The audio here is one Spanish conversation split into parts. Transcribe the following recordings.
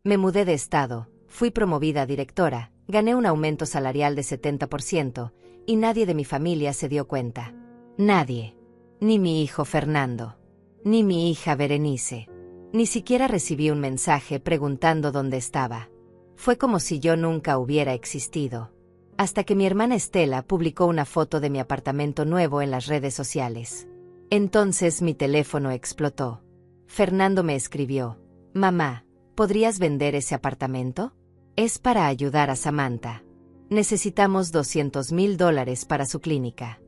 Me mudé de estado, fui promovida a directora, gané un aumento salarial de 70%, y nadie de mi familia se dio cuenta. Nadie. Ni mi hijo Fernando. Ni mi hija Berenice. Ni siquiera recibí un mensaje preguntando dónde estaba. Fue como si yo nunca hubiera existido. Hasta que mi hermana Estela publicó una foto de mi apartamento nuevo en las redes sociales. Entonces mi teléfono explotó. Fernando me escribió: «Mamá, ¿podrías vender ese apartamento? Es para ayudar a Samantha. Necesitamos $200,000 para su clínica».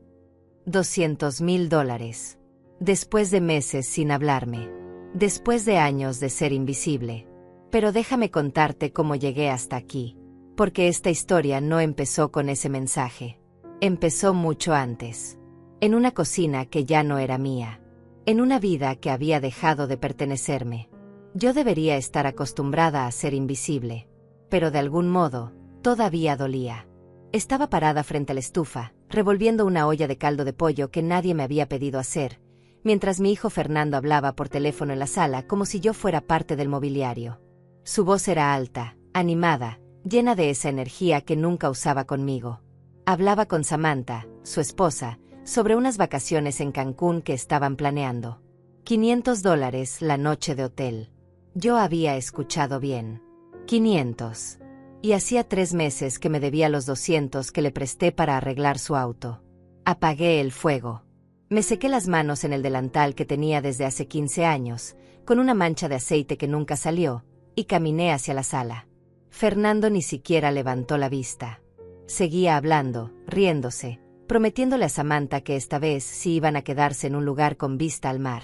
$200,000. Después de meses sin hablarme. Después de años de ser invisible. Pero déjame contarte cómo llegué hasta aquí. Porque esta historia no empezó con ese mensaje. Empezó mucho antes. En una cocina que ya no era mía. En una vida que había dejado de pertenecerme. Yo debería estar acostumbrada a ser invisible. Pero de algún modo, todavía dolía. Estaba parada frente a la estufa, revolviendo una olla de caldo de pollo que nadie me había pedido hacer, mientras mi hijo Fernando hablaba por teléfono en la sala como si yo fuera parte del mobiliario. Su voz era alta, animada, llena de esa energía que nunca usaba conmigo. Hablaba con Samantha, su esposa, sobre unas vacaciones en Cancún que estaban planeando. $500 la noche de hotel. Yo había escuchado bien. 500. Y hacía 3 meses que me debía los 200 que le presté para arreglar su auto. Apagué el fuego. Me sequé las manos en el delantal que tenía desde hace 15 años, con una mancha de aceite que nunca salió, y caminé hacia la sala. Fernando ni siquiera levantó la vista. Seguía hablando, riéndose, prometiéndole a Samantha que esta vez sí iban a quedarse en un lugar con vista al mar.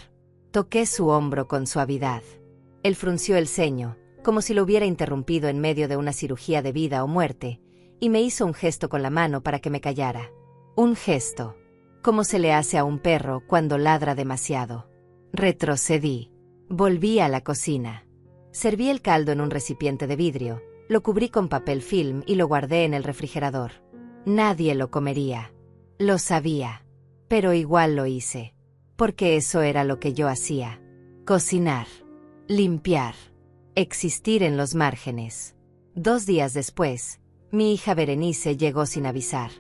Toqué su hombro con suavidad. Él frunció el ceño, como si lo hubiera interrumpido en medio de una cirugía de vida o muerte, y me hizo un gesto con la mano para que me callara. Un gesto. Como se le hace a un perro cuando ladra demasiado. Retrocedí. Volví a la cocina. Serví el caldo en un recipiente de vidrio, lo cubrí con papel film y lo guardé en el refrigerador. Nadie lo comería. Lo sabía. Pero igual lo hice. Porque eso era lo que yo hacía. Cocinar. Limpiar. Existir en los márgenes. 2 días después, mi hija Berenice llegó sin avisar.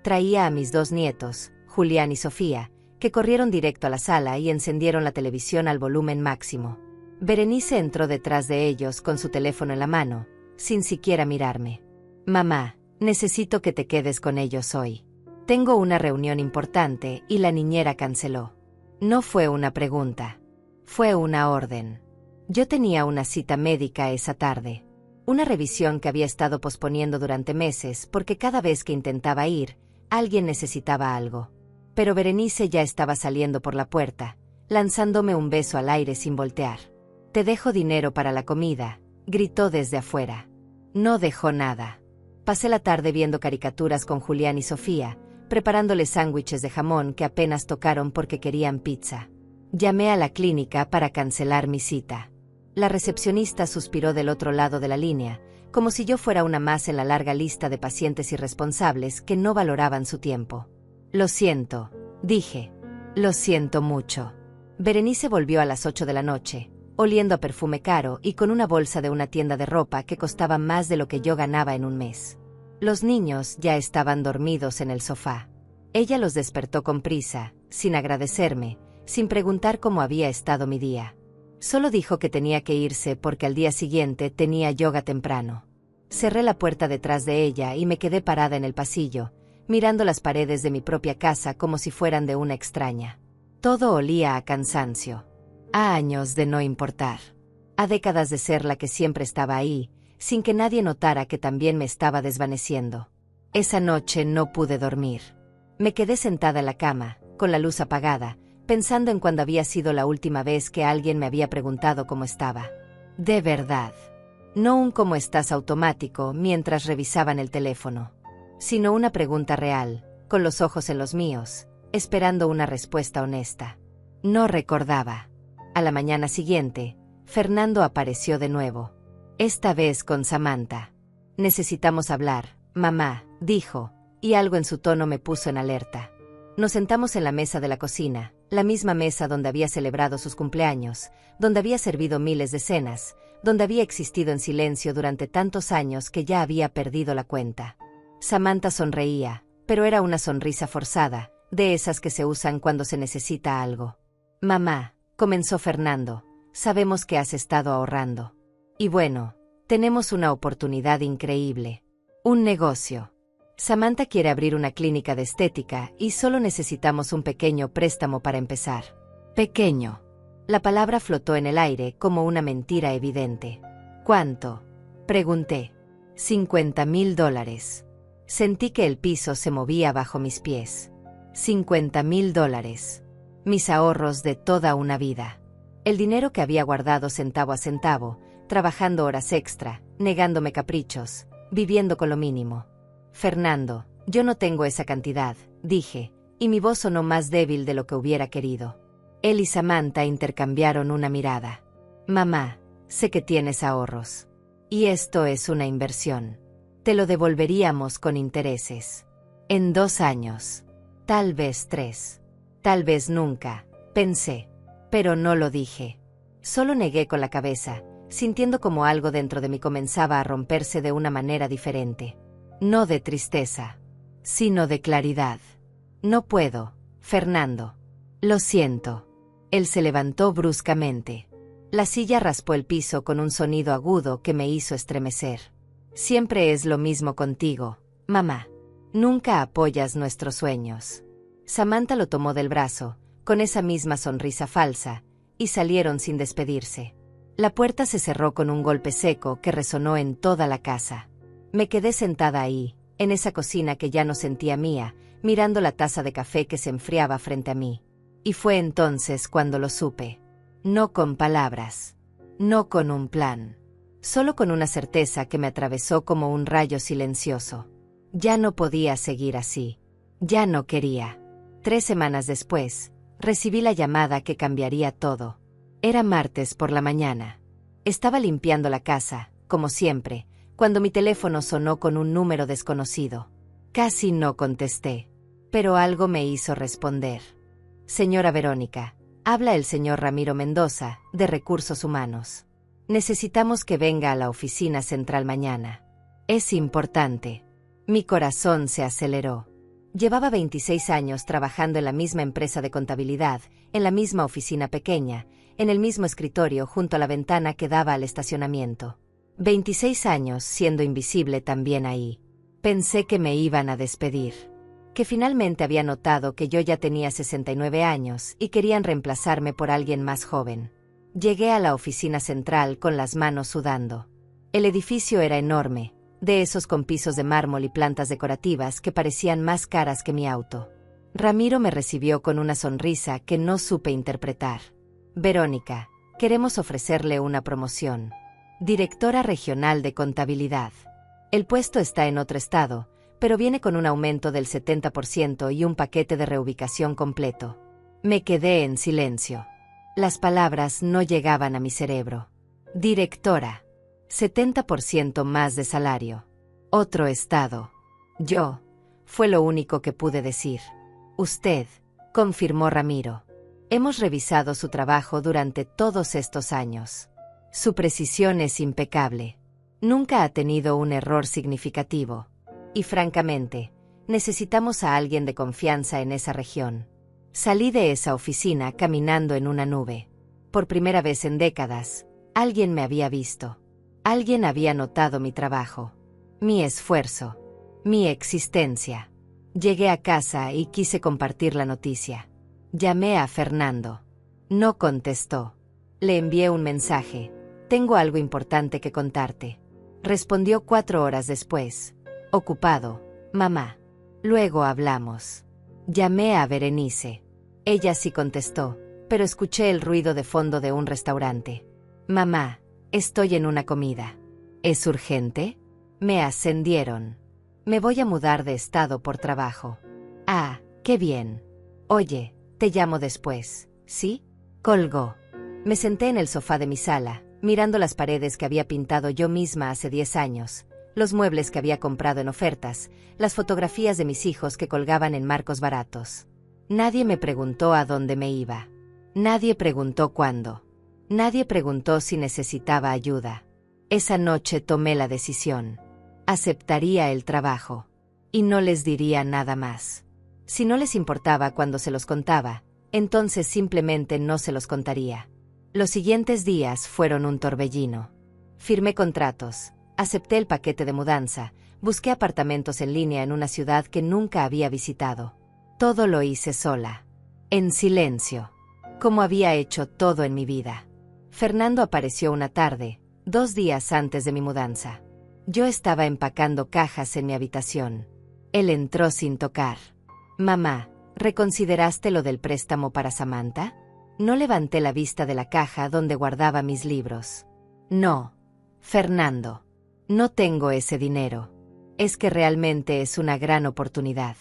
Traía a mis 2 nietos, Julián y Sofía, que corrieron directo a la sala y encendieron la televisión al volumen máximo. Berenice entró detrás de ellos con su teléfono en la mano, sin siquiera mirarme. «Mamá, necesito que te quedes con ellos hoy. Tengo una reunión importante y la niñera canceló». No fue una pregunta. Fue una orden. Yo tenía una cita médica esa tarde. Una revisión que había estado posponiendo durante meses porque cada vez que intentaba ir, alguien necesitaba algo. Pero Berenice ya estaba saliendo por la puerta, lanzándome un beso al aire sin voltear. «Te dejo dinero para la comida», gritó desde afuera. No dejó nada. Pasé la tarde viendo caricaturas con Julián y Sofía, preparándoles sándwiches de jamón que apenas tocaron porque querían pizza. Llamé a la clínica para cancelar mi cita. La recepcionista suspiró del otro lado de la línea, como si yo fuera una más en la larga lista de pacientes irresponsables que no valoraban su tiempo. «Lo siento», dije. «Lo siento mucho». Berenice volvió a las 8 de la noche, oliendo a perfume caro y con una bolsa de una tienda de ropa que costaba más de lo que yo ganaba en un mes. Los niños ya estaban dormidos en el sofá. Ella los despertó con prisa, sin agradecerme, sin preguntar cómo había estado mi día. Solo dijo que tenía que irse porque al día siguiente tenía yoga temprano. Cerré la puerta detrás de ella y me quedé parada en el pasillo, mirando las paredes de mi propia casa como si fueran de una extraña. Todo olía a cansancio. A años de no importar. A décadas de ser la que siempre estaba ahí, sin que nadie notara que también me estaba desvaneciendo. Esa noche no pude dormir. Me quedé sentada en la cama, con la luz apagada, pensando en cuándo había sido la última vez que alguien me había preguntado cómo estaba. De verdad. No un cómo estás automático mientras revisaban el teléfono, sino una pregunta real, con los ojos en los míos, esperando una respuesta honesta. No recordaba. A la mañana siguiente, Fernando apareció de nuevo. Esta vez con Samantha. «Necesitamos hablar, mamá», dijo, y algo en su tono me puso en alerta. Nos sentamos en la mesa de la cocina, la misma mesa donde había celebrado sus cumpleaños, donde había servido miles de cenas, donde había existido en silencio durante tantos años que ya había perdido la cuenta. Samantha sonreía, pero era una sonrisa forzada, de esas que se usan cuando se necesita algo. «Mamá», comenzó Fernando, «sabemos que has estado ahorrando. Y bueno, tenemos una oportunidad increíble. Un negocio. Samantha quiere abrir una clínica de estética y solo necesitamos un pequeño préstamo para empezar». Pequeño. La palabra flotó en el aire como una mentira evidente. «¿Cuánto?», pregunté. $50,000. Sentí que el piso se movía bajo mis pies. $50,000. Mis ahorros de toda una vida. El dinero que había guardado centavo a centavo, trabajando horas extra, negándome caprichos, viviendo con lo mínimo. «Fernando, yo no tengo esa cantidad», dije, y mi voz sonó más débil de lo que hubiera querido. Él y Samantha intercambiaron una mirada. «Mamá, sé que tienes ahorros. Y esto es una inversión. Te lo devolveríamos con intereses. En 2 años. Tal vez 3. Tal vez nunca», pensé. Pero no lo dije. Solo negué con la cabeza, sintiendo como algo dentro de mí comenzaba a romperse de una manera diferente. No de tristeza, sino de claridad. «No puedo, Fernando. Lo siento». Él se levantó bruscamente. La silla raspó el piso con un sonido agudo que me hizo estremecer. «Siempre es lo mismo contigo, mamá. Nunca apoyas nuestros sueños». Samantha lo tomó del brazo, con esa misma sonrisa falsa, y salieron sin despedirse. La puerta se cerró con un golpe seco que resonó en toda la casa. Me quedé sentada ahí, en esa cocina que ya no sentía mía, mirando la taza de café que se enfriaba frente a mí. Y fue entonces cuando lo supe. No con palabras. No con un plan. Solo con una certeza que me atravesó como un rayo silencioso. Ya no podía seguir así. Ya no quería. 3 semanas después, recibí la llamada que cambiaría todo. Era martes por la mañana. Estaba limpiando la casa, como siempre, cuando mi teléfono sonó con un número desconocido. Casi no contesté, pero algo me hizo responder. «Señora Verónica, habla el señor Ramiro Mendoza, de Recursos Humanos. Necesitamos que venga a la oficina central mañana. Es importante». Mi corazón se aceleró. Llevaba 26 años trabajando en la misma empresa de contabilidad, en la misma oficina pequeña, en el mismo escritorio junto a la ventana que daba al estacionamiento. 26 años siendo invisible también ahí. Pensé que me iban a despedir. Que finalmente había notado que yo ya tenía 69 años y querían reemplazarme por alguien más joven. Llegué a la oficina central con las manos sudando. El edificio era enorme, de esos con pisos de mármol y plantas decorativas que parecían más caras que mi auto. Ramiro me recibió con una sonrisa que no supe interpretar. «Verónica, queremos ofrecerle una promoción. Directora regional de contabilidad. El puesto está en otro estado, pero viene con un aumento del 70% y un paquete de reubicación completo». Me quedé en silencio. Las palabras no llegaban a mi cerebro. «Directora. 70% más de salario. Otro estado. Yo». Fue lo único que pude decir. «Usted», confirmó Ramiro. «Hemos revisado su trabajo durante todos estos años. Su precisión es impecable. Nunca ha tenido un error significativo. Y francamente, necesitamos a alguien de confianza en esa región». Salí de esa oficina caminando en una nube. Por primera vez en décadas, alguien me había visto. Alguien había notado mi trabajo, mi esfuerzo, mi existencia. Llegué a casa y quise compartir la noticia. Llamé a Fernando. No contestó. Le envié un mensaje. «Tengo algo importante que contarte». Respondió 4 horas después. «Ocupado, mamá. Luego hablamos». Llamé a Berenice. Ella sí contestó, pero escuché el ruido de fondo de un restaurante. «Mamá, estoy en una comida». «¿Es urgente?» «Me ascendieron. Me voy a mudar de estado por trabajo». «Ah, qué bien. Oye, te llamo después, ¿sí?». Colgó. Me senté en el sofá de mi sala, mirando las paredes que había pintado yo misma hace 10 años, los muebles que había comprado en ofertas, las fotografías de mis hijos que colgaban en marcos baratos. Nadie me preguntó a dónde me iba. Nadie preguntó cuándo. Nadie preguntó si necesitaba ayuda. Esa noche tomé la decisión. Aceptaría el trabajo. Y no les diría nada más. Si no les importaba cuando se los contaba, entonces simplemente no se los contaría. Los siguientes días fueron un torbellino. Firmé contratos, acepté el paquete de mudanza, busqué apartamentos en línea en una ciudad que nunca había visitado. Todo lo hice sola. En silencio. Como había hecho todo en mi vida. Fernando apareció una tarde, 2 días antes de mi mudanza. Yo estaba empacando cajas en mi habitación. Él entró sin tocar. «Mamá, ¿reconsideraste lo del préstamo para Samantha?» No levanté la vista de la caja donde guardaba mis libros. «No, Fernando. No tengo ese dinero. Es que realmente es una gran oportunidad.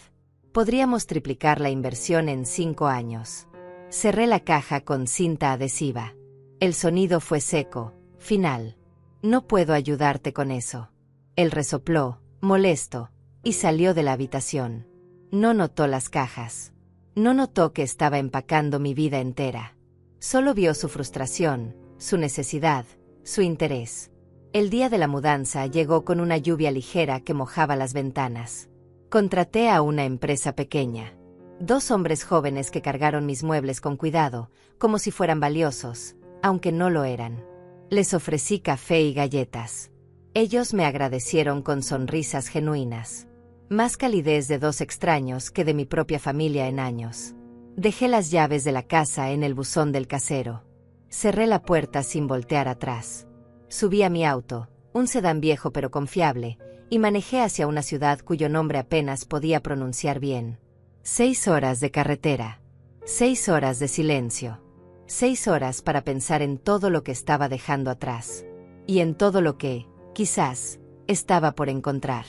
Podríamos triplicar la inversión en 5 años». Cerré la caja con cinta adhesiva. El sonido fue seco, final. «No puedo ayudarte con eso». Él resopló, molesto, y salió de la habitación. No notó las cajas. No notó que estaba empacando mi vida entera. Solo vio su frustración, su necesidad, su interés. El día de la mudanza llegó con una lluvia ligera que mojaba las ventanas. Contraté a una empresa pequeña. 2 hombres jóvenes que cargaron mis muebles con cuidado, como si fueran valiosos, aunque no lo eran. Les ofrecí café y galletas. Ellos me agradecieron con sonrisas genuinas. Más calidez de 2 extraños que de mi propia familia en años. Dejé las llaves de la casa en el buzón del casero. Cerré la puerta sin voltear atrás. Subí a mi auto, un sedán viejo pero confiable, y manejé hacia una ciudad cuyo nombre apenas podía pronunciar bien. 6 horas de carretera. 6 horas de silencio. 6 horas para pensar en todo lo que estaba dejando atrás. Y en todo lo que, quizás, estaba por encontrar.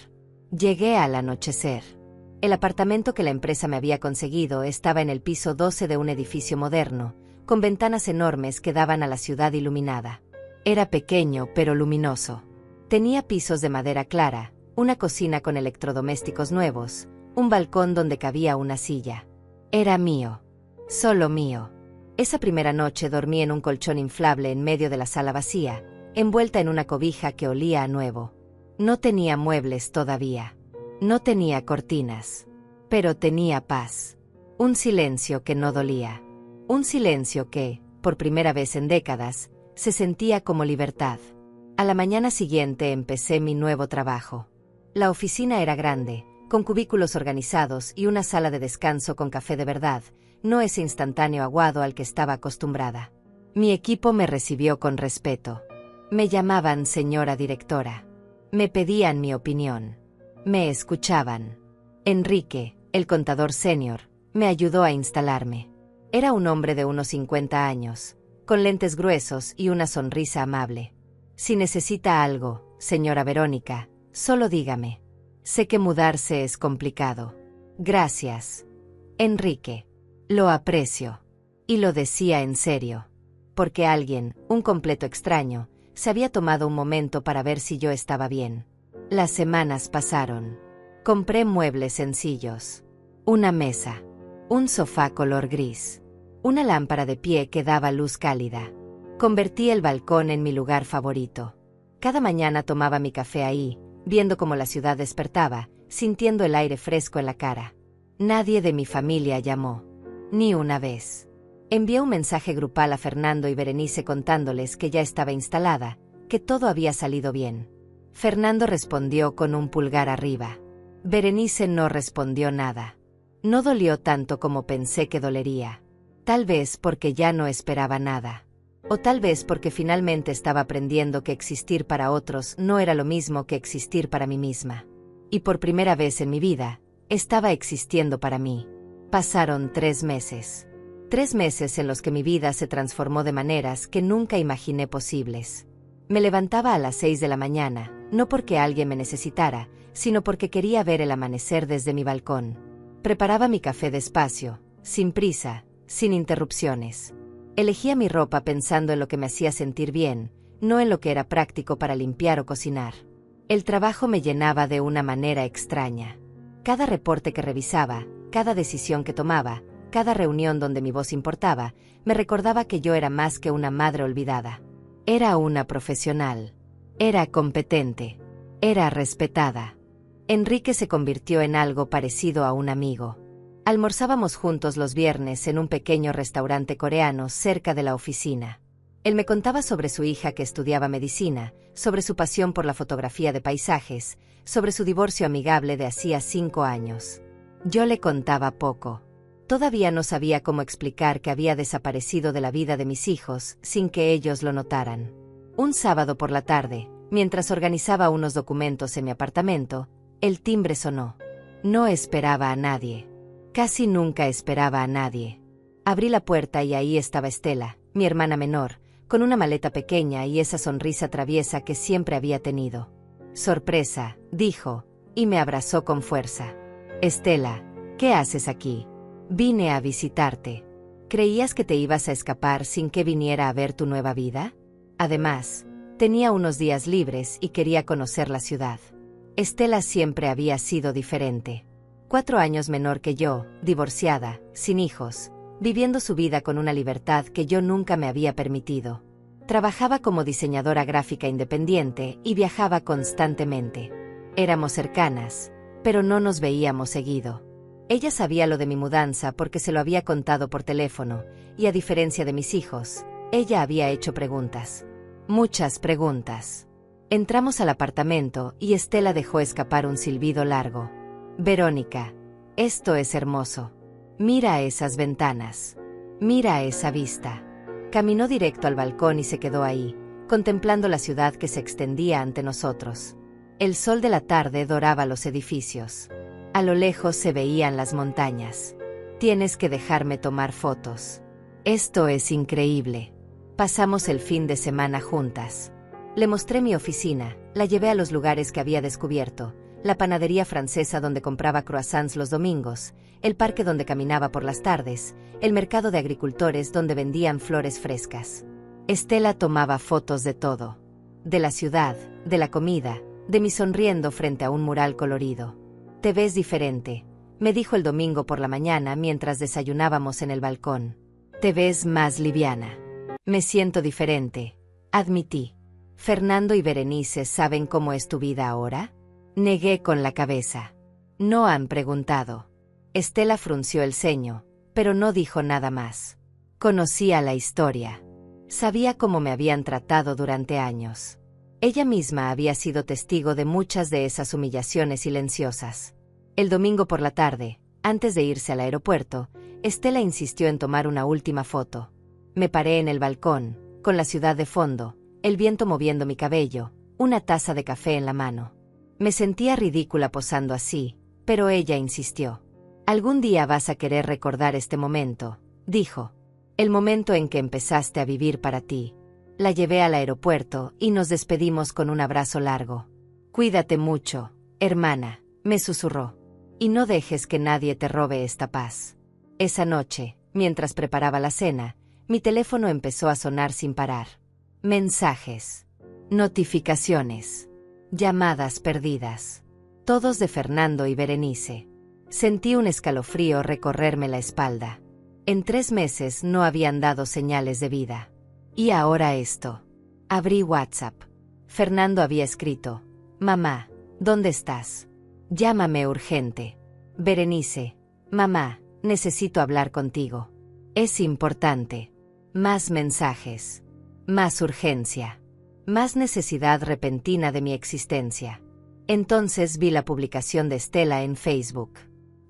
Llegué al anochecer. El apartamento que la empresa me había conseguido estaba en el piso 12 de un edificio moderno, con ventanas enormes que daban a la ciudad iluminada. Era pequeño pero luminoso. Tenía pisos de madera clara, una cocina con electrodomésticos nuevos, un balcón donde cabía una silla. Era mío. Solo mío. Esa primera noche dormí en un colchón inflable en medio de la sala vacía, envuelta en una cobija que olía a nuevo. No tenía muebles todavía. No tenía cortinas. Pero tenía paz. Un silencio que no dolía. Un silencio que, por primera vez en décadas, se sentía como libertad. A la mañana siguiente empecé mi nuevo trabajo. La oficina era grande, con cubículos organizados y una sala de descanso con café de verdad, no ese instantáneo aguado al que estaba acostumbrada. Mi equipo me recibió con respeto. Me llamaban señora directora. Me pedían mi opinión. Me escuchaban. Enrique, el contador senior, me ayudó a instalarme. Era un hombre de unos 50 años, con lentes gruesos y una sonrisa amable. Si necesita algo, señora Verónica, solo dígame. Sé que mudarse es complicado. Gracias. Enrique. Lo aprecio. Y lo decía en serio. Porque alguien, un completo extraño, se había tomado un momento para ver si yo estaba bien. Las semanas pasaron. Compré muebles sencillos. Una mesa. Un sofá color gris. Una lámpara de pie que daba luz cálida. Convertí el balcón en mi lugar favorito. Cada mañana tomaba mi café ahí, viendo cómo la ciudad despertaba, sintiendo el aire fresco en la cara. Nadie de mi familia llamó. Ni una vez. Envié un mensaje grupal a Fernando y Berenice contándoles que ya estaba instalada, que todo había salido bien. Fernando respondió con un pulgar arriba. Berenice no respondió nada. No dolió tanto como pensé que dolería. Tal vez porque ya no esperaba nada. O tal vez porque finalmente estaba aprendiendo que existir para otros no era lo mismo que existir para mí misma. Y por primera vez en mi vida, estaba existiendo para mí. Pasaron 3 meses. 3 meses en los que mi vida se transformó de maneras que nunca imaginé posibles. Me levantaba a las 6 de la mañana, no porque alguien me necesitara, sino porque quería ver el amanecer desde mi balcón. Preparaba mi café despacio, sin prisa, sin interrupciones. Elegía mi ropa pensando en lo que me hacía sentir bien, no en lo que era práctico para limpiar o cocinar. El trabajo me llenaba de una manera extraña. Cada reporte que revisaba, cada decisión que tomaba, cada reunión donde mi voz importaba, me recordaba que yo era más que una madre olvidada. Era una profesional. Era competente. Era respetada. Enrique se convirtió en algo parecido a un amigo. Almorzábamos juntos los viernes en un pequeño restaurante coreano cerca de la oficina. Él me contaba sobre su hija que estudiaba medicina, sobre su pasión por la fotografía de paisajes, sobre su divorcio amigable de hacía 5 años. Yo le contaba poco. Todavía no sabía cómo explicar que había desaparecido de la vida de mis hijos sin que ellos lo notaran. Un sábado por la tarde, mientras organizaba unos documentos en mi apartamento, el timbre sonó. No esperaba a nadie. Casi nunca esperaba a nadie. Abrí la puerta y ahí estaba Estela, mi hermana menor, con una maleta pequeña y esa sonrisa traviesa que siempre había tenido. «Sorpresa», dijo, y me abrazó con fuerza. «Estela, ¿qué haces aquí? Vine a visitarte. ¿Creías que te ibas a escapar sin que viniera a ver tu nueva vida?» Además, tenía unos días libres y quería conocer la ciudad. Estela siempre había sido diferente. 4 años menor que yo, divorciada, sin hijos, viviendo su vida con una libertad que yo nunca me había permitido. Trabajaba como diseñadora gráfica independiente y viajaba constantemente. Éramos cercanas, pero no nos veíamos seguido. Ella sabía lo de mi mudanza porque se lo había contado por teléfono, y a diferencia de mis hijos, ella había hecho preguntas. Muchas preguntas. Entramos al apartamento y Estela dejó escapar un silbido largo. «Verónica, esto es hermoso. Mira esas ventanas. Mira esa vista». Caminó directo al balcón y se quedó ahí, contemplando la ciudad que se extendía ante nosotros. El sol de la tarde doraba los edificios. A lo lejos se veían las montañas. «Tienes que dejarme tomar fotos. Esto es increíble». Pasamos el fin de semana juntas. Le mostré mi oficina, la llevé a los lugares que había descubierto, la panadería francesa donde compraba croissants los domingos, el parque donde caminaba por las tardes, el mercado de agricultores donde vendían flores frescas. Estela tomaba fotos de todo. De la ciudad, de la comida, de mí sonriendo frente a un mural colorido. «Te ves diferente», me dijo el domingo por la mañana mientras desayunábamos en el balcón. «Te ves más liviana». «Me siento diferente», admití. «¿Fernando y Berenice saben cómo es tu vida ahora?» Negué con la cabeza. «No han preguntado». Estela frunció el ceño, pero no dijo nada más. Conocía la historia. Sabía cómo me habían tratado durante años. Ella misma había sido testigo de muchas de esas humillaciones silenciosas. El domingo por la tarde, antes de irse al aeropuerto, Estela insistió en tomar una última foto. Me paré en el balcón, con la ciudad de fondo, el viento moviendo mi cabello, una taza de café en la mano. Me sentía ridícula posando así, pero ella insistió. «Algún día vas a querer recordar este momento», dijo. «El momento en que empezaste a vivir para ti». La llevé al aeropuerto y nos despedimos con un abrazo largo. «Cuídate mucho, hermana», me susurró. «Y no dejes que nadie te robe esta paz». Esa noche, mientras preparaba la cena, mi teléfono empezó a sonar sin parar. Mensajes. Notificaciones. Llamadas perdidas. Todos de Fernando y Berenice. Sentí un escalofrío recorrerme la espalda. En 3 meses no habían dado señales de vida. Y ahora esto. Abrí WhatsApp. Fernando había escrito: «Mamá, ¿dónde estás? Llámame urgente». Berenice: «Mamá, necesito hablar contigo. Es importante». Más mensajes. Más urgencia. Más necesidad repentina de mi existencia. Entonces vi la publicación de Estela en Facebook.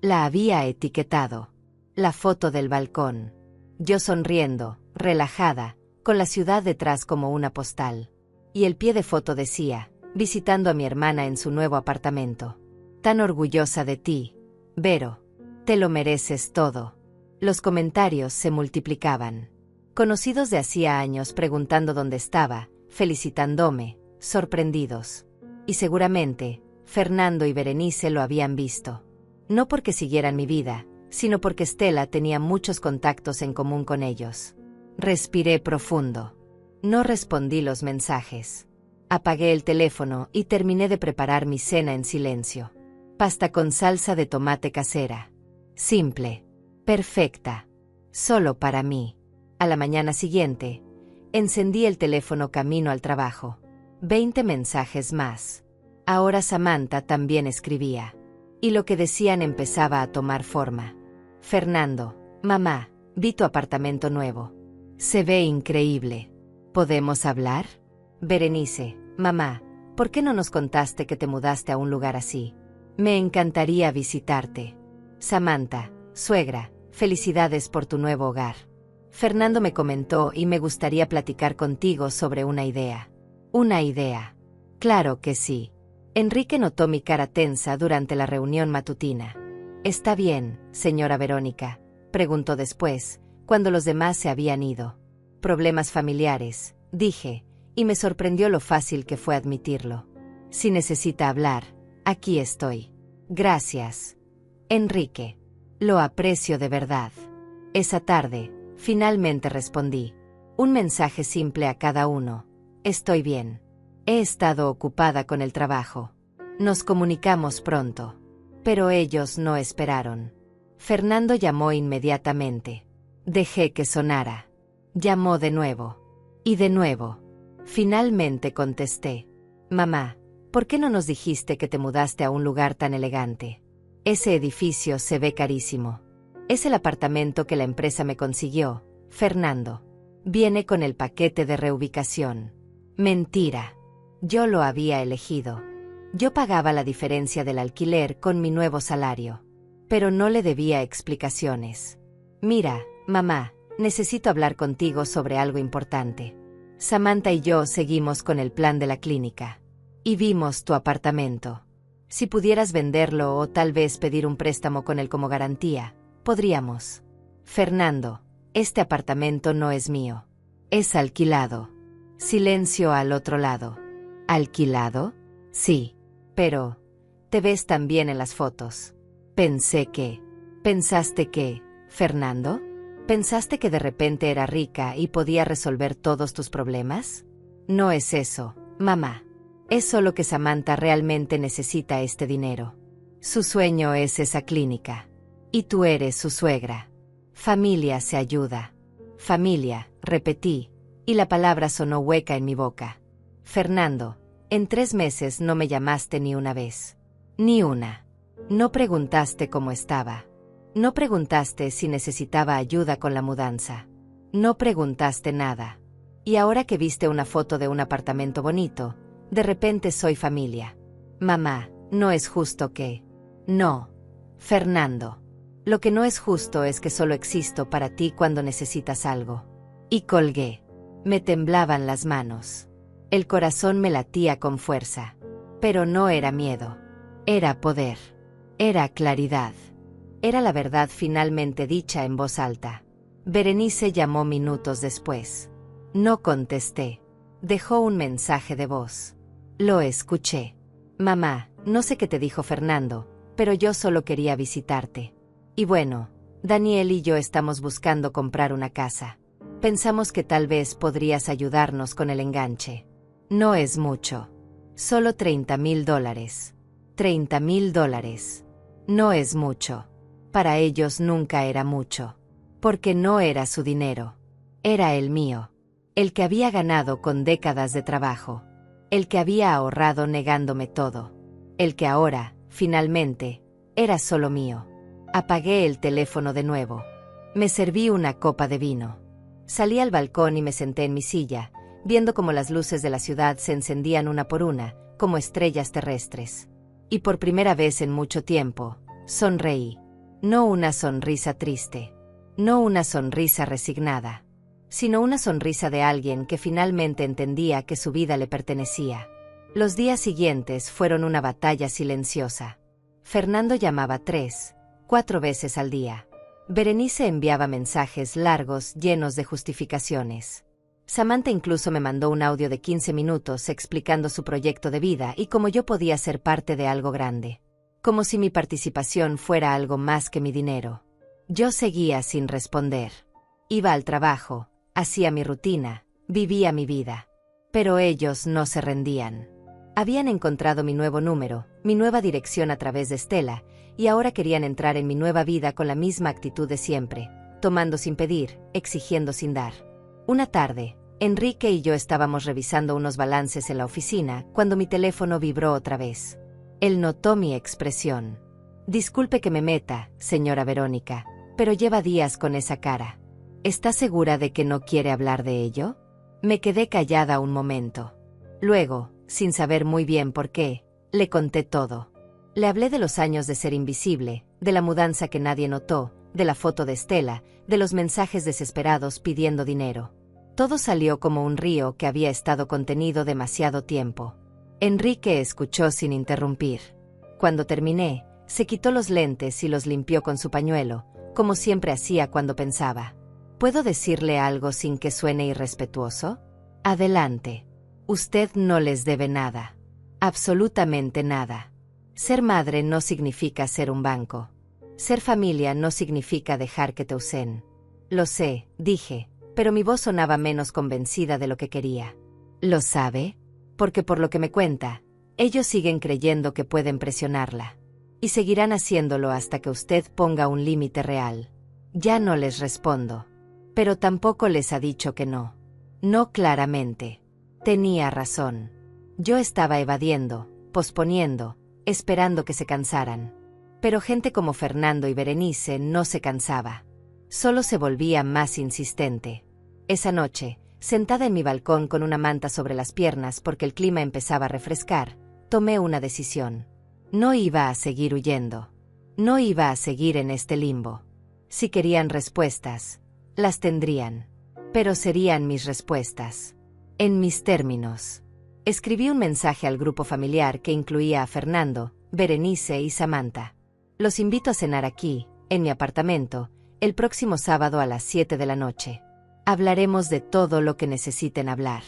La había etiquetado. La foto del balcón. Yo sonriendo, relajada, con la ciudad detrás como una postal. Y el pie de foto decía: «Visitando a mi hermana en su nuevo apartamento. Tan orgullosa de ti, Vero. Te lo mereces todo». Los comentarios se multiplicaban. Conocidos de hacía años preguntando dónde estaba, felicitándome, sorprendidos. Y seguramente, Fernando y Berenice lo habían visto. No porque siguieran mi vida, sino porque Estela tenía muchos contactos en común con ellos. Respiré profundo. No respondí los mensajes. Apagué el teléfono y terminé de preparar mi cena en silencio. Pasta con salsa de tomate casera. Simple. Perfecta. Solo para mí. A la mañana siguiente, encendí el teléfono camino al trabajo. 20 mensajes más. Ahora Samantha también escribía. Y lo que decían empezaba a tomar forma. Fernando, mamá, vi tu apartamento nuevo. Se ve increíble. ¿Podemos hablar? Berenice, mamá, ¿por qué no nos contaste que te mudaste a un lugar así? Me encantaría visitarte. Samantha, suegra, felicidades por tu nuevo hogar. Fernando me comentó y me gustaría platicar contigo sobre una idea. ¿Una idea? Claro que sí. Enrique notó mi cara tensa durante la reunión matutina. ¿Está bien, señora Verónica?, preguntó después, cuando los demás se habían ido. Problemas familiares, dije, y me sorprendió lo fácil que fue admitirlo. Si necesita hablar, aquí estoy. Gracias. Enrique. Lo aprecio de verdad. Esa tarde, finalmente respondí. Un mensaje simple a cada uno. Estoy bien. He estado ocupada con el trabajo. Nos comunicamos pronto. Pero ellos no esperaron. Fernando llamó inmediatamente. Dejé que sonara. Llamó de nuevo. Y de nuevo. Finalmente contesté. Mamá, ¿por qué no nos dijiste que te mudaste a un lugar tan elegante? Ese edificio se ve carísimo. Es el apartamento que la empresa me consiguió, Fernando. Viene con el paquete de reubicación. Mentira. Yo lo había elegido. Yo pagaba la diferencia del alquiler con mi nuevo salario. Pero no le debía explicaciones. Mira, mamá, necesito hablar contigo sobre algo importante. Samantha y yo seguimos con el plan de la clínica. Y vimos tu apartamento. Si pudieras venderlo o tal vez pedir un préstamo con él como garantía, podríamos. Fernando, este apartamento no es mío. Es alquilado. Silencio al otro lado. ¿Alquilado? Sí. Pero, te ves tan bien en las fotos. ¿Pensaste que, Fernando? ¿Pensaste que de repente era rica y podía resolver todos tus problemas? No es eso, mamá. Es solo que Samantha realmente necesita este dinero. Su sueño es esa clínica. Y tú eres su suegra. Familia se ayuda. Familia, repetí, y la palabra sonó hueca en mi boca. Fernando, en 3 meses no me llamaste ni una vez. Ni una. No preguntaste cómo estaba. No preguntaste si necesitaba ayuda con la mudanza. No preguntaste nada. Y ahora que viste una foto de un apartamento bonito, de repente soy familia. Mamá, no es justo que... No. Fernando. Lo que no es justo es que solo existo para ti cuando necesitas algo. Y colgué. Me temblaban las manos. El corazón me latía con fuerza. Pero no era miedo. Era poder. Era claridad. Era la verdad finalmente dicha en voz alta. Berenice llamó minutos después. No contesté. Dejó un mensaje de voz. Lo escuché. Mamá, no sé qué te dijo Fernando, pero yo solo quería visitarte. Y bueno, Daniel y yo estamos buscando comprar una casa. Pensamos que tal vez podrías ayudarnos con el enganche. No es mucho. Solo $30,000. $30,000. No es mucho. Para ellos nunca era mucho. Porque no era su dinero. Era el mío. El que había ganado con décadas de trabajo. El que había ahorrado negándome todo. El que ahora, finalmente, era solo mío. Apagué el teléfono de nuevo. Me serví una copa de vino. Salí al balcón y me senté en mi silla, viendo cómo las luces de la ciudad se encendían una por una, como estrellas terrestres. Y por primera vez en mucho tiempo, sonreí. No una sonrisa triste. No una sonrisa resignada. Sino una sonrisa de alguien que finalmente entendía que su vida le pertenecía. Los días siguientes fueron una batalla silenciosa. Fernando llamaba 3, 4 veces al día. Berenice enviaba mensajes largos llenos de justificaciones. Samantha incluso me mandó un audio de 15 minutos explicando su proyecto de vida y cómo yo podía ser parte de algo grande. Como si mi participación fuera algo más que mi dinero. Yo seguía sin responder. Iba al trabajo, hacía mi rutina, vivía mi vida. Pero ellos no se rendían. Habían encontrado mi nuevo número, mi nueva dirección a través de Estela, y ahora querían entrar en mi nueva vida con la misma actitud de siempre, tomando sin pedir, exigiendo sin dar. Una tarde, Enrique y yo estábamos revisando unos balances en la oficina cuando mi teléfono vibró otra vez. Él notó mi expresión. Disculpe que me meta, señora Verónica, pero lleva días con esa cara. ¿Está segura de que no quiere hablar de ello? Me quedé callada un momento. Luego, sin saber muy bien por qué, le conté todo. Le hablé de los años de ser invisible, de la mudanza que nadie notó, de la foto de Estela, de los mensajes desesperados pidiendo dinero. Todo salió como un río que había estado contenido demasiado tiempo. Enrique escuchó sin interrumpir. Cuando terminé, se quitó los lentes y los limpió con su pañuelo, como siempre hacía cuando pensaba. ¿Puedo decirle algo sin que suene irrespetuoso? Adelante. Usted no les debe nada. Absolutamente nada. Ser madre no significa ser un banco. Ser familia no significa dejar que te usen. Lo sé, dije, pero mi voz sonaba menos convencida de lo que quería. ¿Lo sabe? Porque por lo que me cuenta, ellos siguen creyendo que pueden presionarla. Y seguirán haciéndolo hasta que usted ponga un límite real. Ya no les respondo. Pero tampoco les ha dicho que no. No claramente. Tenía razón. Yo estaba evadiendo, posponiendo, esperando que se cansaran. Pero gente como Fernando y Berenice no se cansaba. Solo se volvía más insistente. Esa noche, sentada en mi balcón con una manta sobre las piernas porque el clima empezaba a refrescar, tomé una decisión. No iba a seguir huyendo. No iba a seguir en este limbo. Si querían respuestas, las tendrían. Pero serían mis respuestas. En mis términos. Escribí un mensaje al grupo familiar que incluía a Fernando, Berenice y Samantha. Los invito a cenar aquí, en mi apartamento, el próximo sábado a las 7 de la noche. Hablaremos de todo lo que necesiten hablar.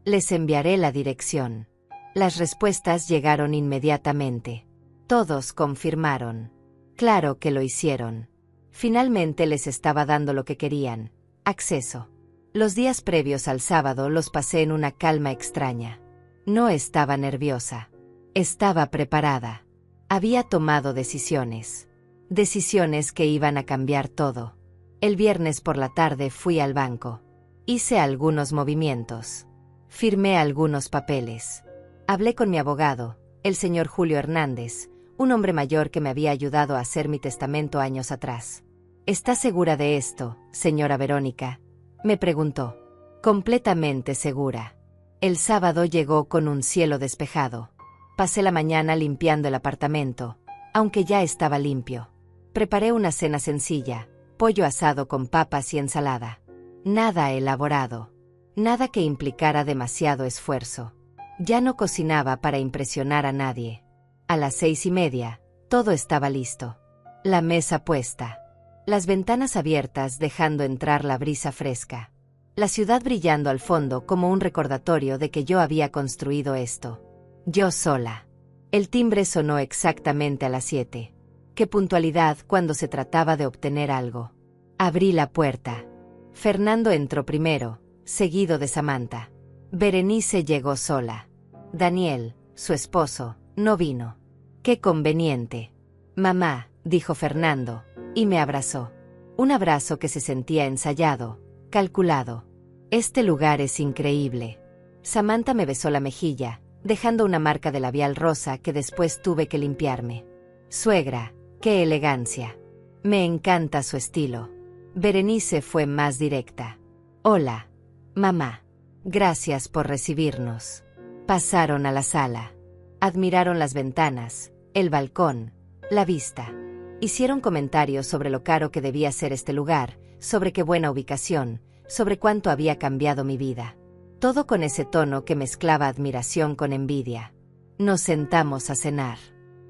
Les enviaré la dirección. Las respuestas llegaron inmediatamente. Todos confirmaron. Claro que lo hicieron. Finalmente les estaba dando lo que querían: acceso. Los días previos al sábado los pasé en una calma extraña. No estaba nerviosa. Estaba preparada. Había tomado decisiones. Decisiones que iban a cambiar todo. El viernes por la tarde fui al banco. Hice algunos movimientos. Firmé algunos papeles. Hablé con mi abogado, el señor Julio Hernández, un hombre mayor que me había ayudado a hacer mi testamento años atrás. ¿Está segura de esto, señora Verónica?, me preguntó. Completamente segura. El sábado llegó con un cielo despejado. Pasé la mañana limpiando el apartamento, aunque ya estaba limpio. Preparé una cena sencilla: pollo asado con papas y ensalada. Nada elaborado. Nada que implicara demasiado esfuerzo. Ya no cocinaba para impresionar a nadie. A las 6:30, todo estaba listo. La mesa puesta. Las ventanas abiertas dejando entrar la brisa fresca. La ciudad brillando al fondo como un recordatorio de que yo había construido esto. Yo sola. El timbre sonó exactamente a las 7. Qué puntualidad cuando se trataba de obtener algo. Abrí la puerta. Fernando entró primero, seguido de Samantha. Berenice llegó sola. Daniel, su esposo, no vino. ¡Qué conveniente! Mamá, dijo Fernando, y me abrazó. Un abrazo que se sentía ensayado, calculado. Este lugar es increíble. Samantha me besó la mejilla, dejando una marca de labial rosa que después tuve que limpiarme. Suegra, qué elegancia. Me encanta su estilo. Berenice fue más directa. Hola, mamá. Gracias por recibirnos. Pasaron a la sala. Admiraron las ventanas, el balcón, la vista. Hicieron comentarios sobre lo caro que debía ser este lugar, sobre qué buena ubicación, sobre cuánto había cambiado mi vida. Todo con ese tono que mezclaba admiración con envidia. Nos sentamos a cenar.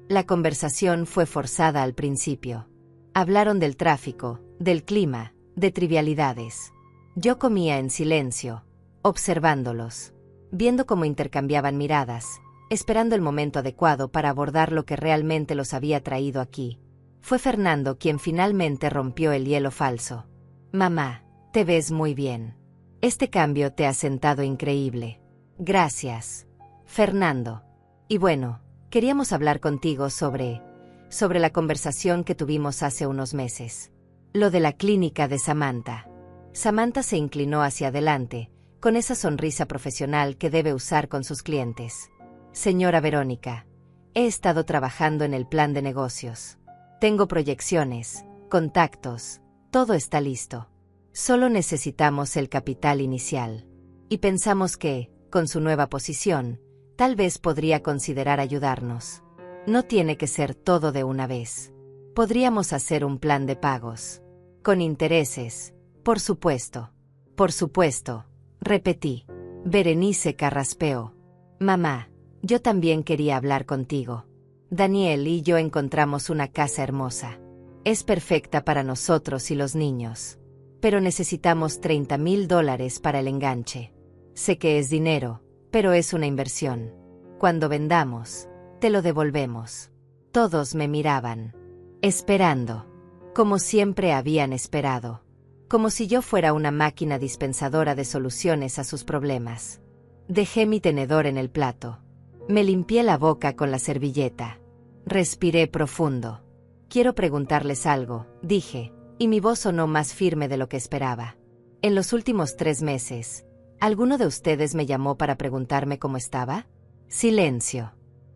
La conversación fue forzada al principio. Hablaron del tráfico, del clima, de trivialidades. Yo comía en silencio, observándolos, viendo cómo intercambiaban miradas, esperando el momento adecuado para abordar lo que realmente los había traído aquí. Fue Fernando quien finalmente rompió el hielo falso. Mamá, te ves muy bien. Este cambio te ha sentado increíble. Gracias, Fernando. Y bueno, queríamos hablar contigo sobre la conversación que tuvimos hace unos meses. Lo de la clínica de Samantha. Samantha se inclinó hacia adelante, con esa sonrisa profesional que debe usar con sus clientes. Señora Verónica, he estado trabajando en el plan de negocios. Tengo proyecciones, contactos, todo está listo. Solo necesitamos el capital inicial. Y pensamos que, con su nueva posición, tal vez podría considerar ayudarnos. No tiene que ser todo de una vez. Podríamos hacer un plan de pagos. Con intereses, por supuesto. Por supuesto, repetí. Berenice carraspeó. Mamá, yo también quería hablar contigo. Daniel y yo encontramos una casa hermosa. Es perfecta para nosotros y los niños. Pero necesitamos $30,000 para el enganche. Sé que es dinero, pero es una inversión. Cuando vendamos, te lo devolvemos. Todos me miraban, esperando, como siempre habían esperado, como si yo fuera una máquina dispensadora de soluciones a sus problemas. Dejé mi tenedor en el plato. Me limpié la boca con la servilleta. Respiré profundo. Quiero preguntarles algo, dije, y mi voz sonó más firme de lo que esperaba. En los últimos 3 meses, ¿alguno de ustedes me llamó para preguntarme cómo estaba? Silencio.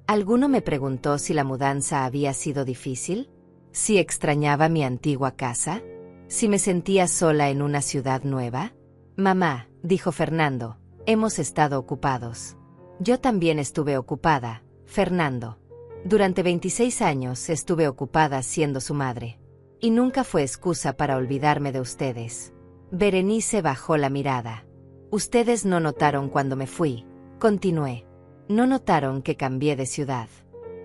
¿Alguno me preguntó si la mudanza había sido difícil? ¿Si extrañaba mi antigua casa? ¿Si me sentía sola en una ciudad nueva? Mamá, dijo Fernando, hemos estado ocupados. Yo también estuve ocupada, Fernando. Durante 26 años estuve ocupada siendo su madre. Y nunca fue excusa para olvidarme de ustedes. Berenice bajó la mirada. Ustedes no notaron cuando me fui, continué. No notaron que cambié de ciudad.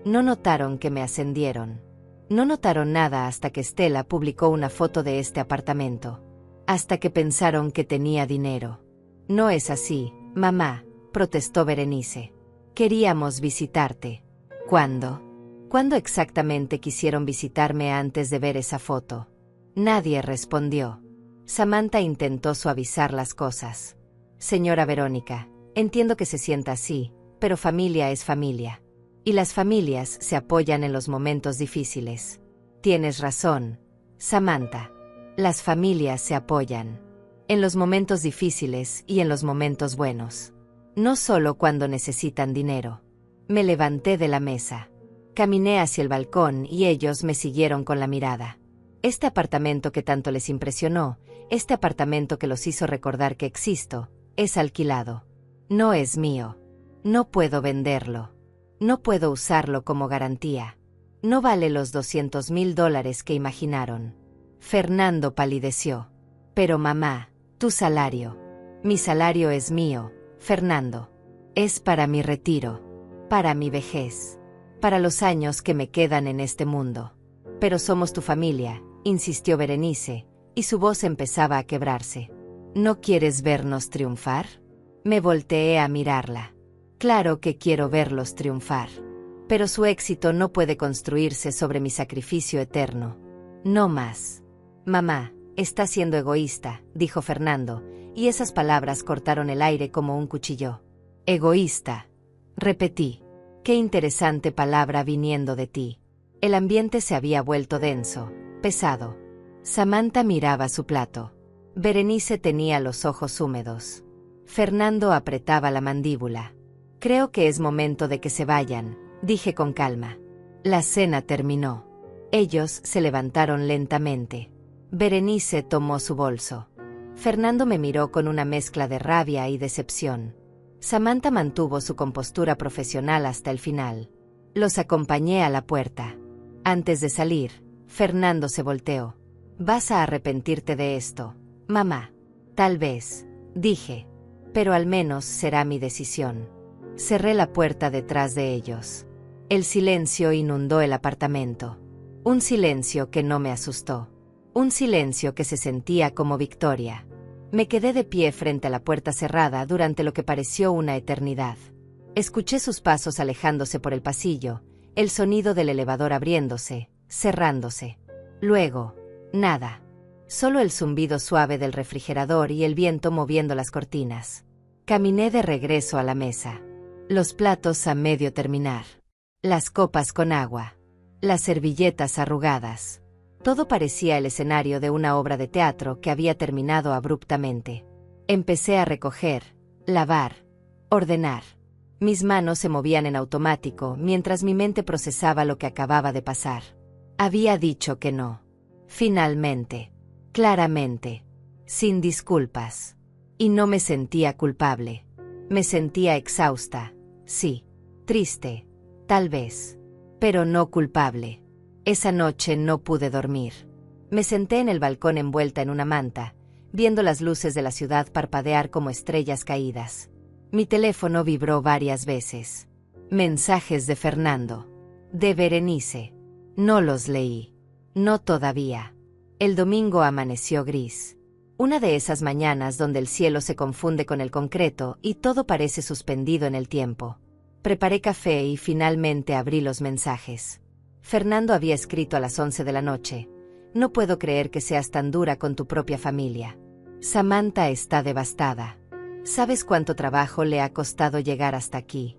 No notaron que me ascendieron. No notaron nada hasta que Estela publicó una foto de este apartamento. Hasta que pensaron que tenía dinero. No es así, mamá, protestó Berenice. Queríamos visitarte. ¿Cuándo? ¿Cuándo exactamente quisieron visitarme antes de ver esa foto? Nadie respondió. Samantha intentó suavizar las cosas. Señora Verónica, entiendo que se sienta así, pero familia es familia. Y las familias se apoyan en los momentos difíciles. Tienes razón, Samantha. Las familias se apoyan. En los momentos difíciles y en los momentos buenos. No solo cuando necesitan dinero. Me levanté de la mesa. Caminé hacia el balcón y ellos me siguieron con la mirada. Este apartamento que tanto les impresionó, este apartamento que los hizo recordar que existo, es alquilado. No es mío. No puedo venderlo. No puedo usarlo como garantía. No vale los $200,000 que imaginaron. Fernando palideció. Pero mamá, tu salario. Mi salario es mío, Fernando. Es para mi retiro. Para mi vejez. Para los años que me quedan en este mundo. Pero somos tu familia, insistió Berenice, y su voz empezaba a quebrarse. ¿No quieres vernos triunfar? Me volteé a mirarla. Claro que quiero verlos triunfar. Pero su éxito no puede construirse sobre mi sacrificio eterno. No más. Mamá, está siendo egoísta, dijo Fernando, y esas palabras cortaron el aire como un cuchillo. Egoísta. Repetí. Qué interesante palabra viniendo de ti. El ambiente se había vuelto denso, pesado. Samantha miraba su plato. Berenice tenía los ojos húmedos. Fernando apretaba la mandíbula. Creo que es momento de que se vayan, dije con calma. La cena terminó. Ellos se levantaron lentamente. Berenice tomó su bolso. Fernando me miró con una mezcla de rabia y decepción. Samantha mantuvo su compostura profesional hasta el final. Los acompañé a la puerta. Antes de salir, Fernando se volteó. Vas a arrepentirte de esto, mamá. Tal vez, dije. Pero al menos será mi decisión. Cerré la puerta detrás de ellos. El silencio inundó el apartamento. Un silencio que no me asustó. Un silencio que se sentía como victoria. Me quedé de pie frente a la puerta cerrada durante lo que pareció una eternidad. Escuché sus pasos alejándose por el pasillo, el sonido del elevador abriéndose, cerrándose. Luego, nada. Solo el zumbido suave del refrigerador y el viento moviendo las cortinas. Caminé de regreso a la mesa. los platos a medio terminar, las copas con agua, las servilletas arrugadas. Todo parecía el escenario de una obra de teatro que había terminado abruptamente. Empecé a recoger, lavar, ordenar. Mis manos se movían en automático mientras mi mente procesaba lo que acababa de pasar. Había dicho que no. Finalmente. Claramente. Sin disculpas. Y no me sentía culpable. Me sentía exhausta. Sí. Triste. Tal vez. Pero no culpable. Esa noche no pude dormir. Me senté en el balcón envuelta en una manta, viendo las luces de la ciudad parpadear como estrellas caídas. Mi teléfono vibró varias veces. Mensajes de Fernando. De Berenice. No los leí. No todavía. El domingo amaneció gris. Una de esas mañanas donde el cielo se confunde con el concreto y todo parece suspendido en el tiempo. Preparé café y finalmente abrí los mensajes. Fernando había escrito a las 11 de la noche. No puedo creer que seas tan dura con tu propia familia. Samantha está devastada. ¿Sabes cuánto trabajo le ha costado llegar hasta aquí?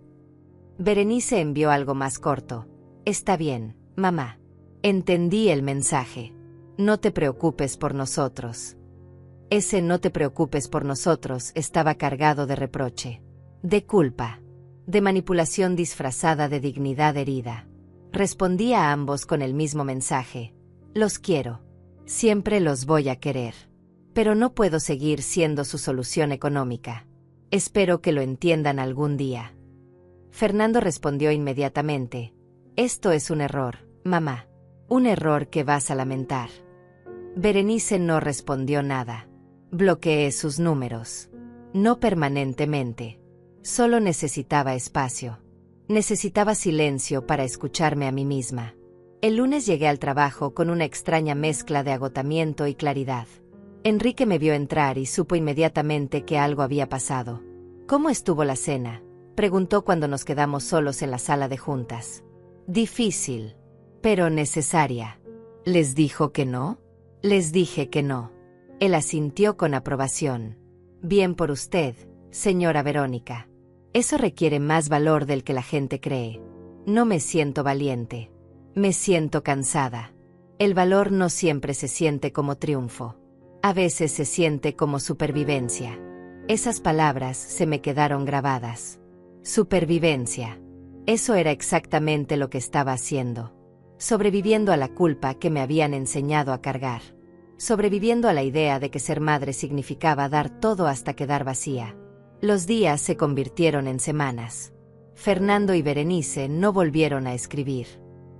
Berenice envió algo más corto. Está bien, mamá. Entendí el mensaje. No te preocupes por nosotros. Ese no te preocupes por nosotros estaba cargado de reproche, de culpa, de manipulación disfrazada de dignidad herida. Respondí a ambos con el mismo mensaje. Los quiero. Siempre los voy a querer. Pero no puedo seguir siendo su solución económica. Espero que lo entiendan algún día. Fernando respondió inmediatamente. Esto es un error, mamá. Un error que vas a lamentar. Berenice no respondió nada. Bloqueé sus números. No permanentemente. Solo necesitaba espacio. Necesitaba silencio para escucharme a mí misma. El lunes llegué al trabajo con una extraña mezcla de agotamiento y claridad. Enrique me vio entrar y supo inmediatamente que algo había pasado. ¿Cómo estuvo la cena?, preguntó cuando nos quedamos solos en la sala de juntas. Difícil, pero necesaria. ¿Les dijo que no? Les dije que no. Él asintió con aprobación. Bien por usted, señora Verónica. Eso requiere más valor del que la gente cree. No me siento valiente. Me siento cansada. El valor no siempre se siente como triunfo. A veces se siente como supervivencia. Esas palabras se me quedaron grabadas. Supervivencia. Eso era exactamente lo que estaba haciendo. Sobreviviendo a la culpa que me habían enseñado a cargar. Sobreviviendo a la idea de que ser madre significaba dar todo hasta quedar vacía. Los días se convirtieron en semanas. Fernando y Berenice no volvieron a escribir.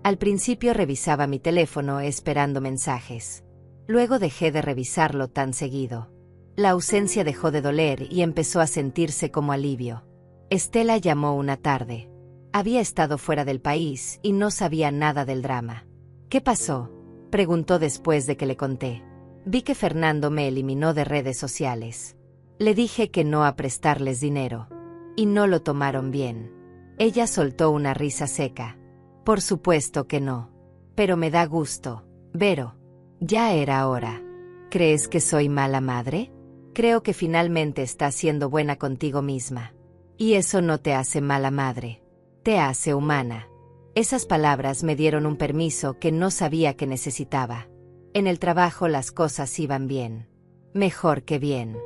Al principio revisaba mi teléfono esperando mensajes. Luego dejé de revisarlo tan seguido. La ausencia dejó de doler y empezó a sentirse como alivio. Estela llamó una tarde. Había estado fuera del país y no sabía nada del drama. ¿Qué pasó?, preguntó después de que le conté. Vi que Fernando me eliminó de redes sociales. Le dije que no a prestarles dinero. Y no lo tomaron bien. Ella soltó una risa seca. Por supuesto que no. Pero me da gusto, Vero. Ya era hora. ¿Crees que soy mala madre? Creo que finalmente estás siendo buena contigo misma. Y eso no te hace mala madre. Te hace humana. Esas palabras me dieron un permiso que no sabía que necesitaba. En el trabajo las cosas iban bien. Mejor que bien.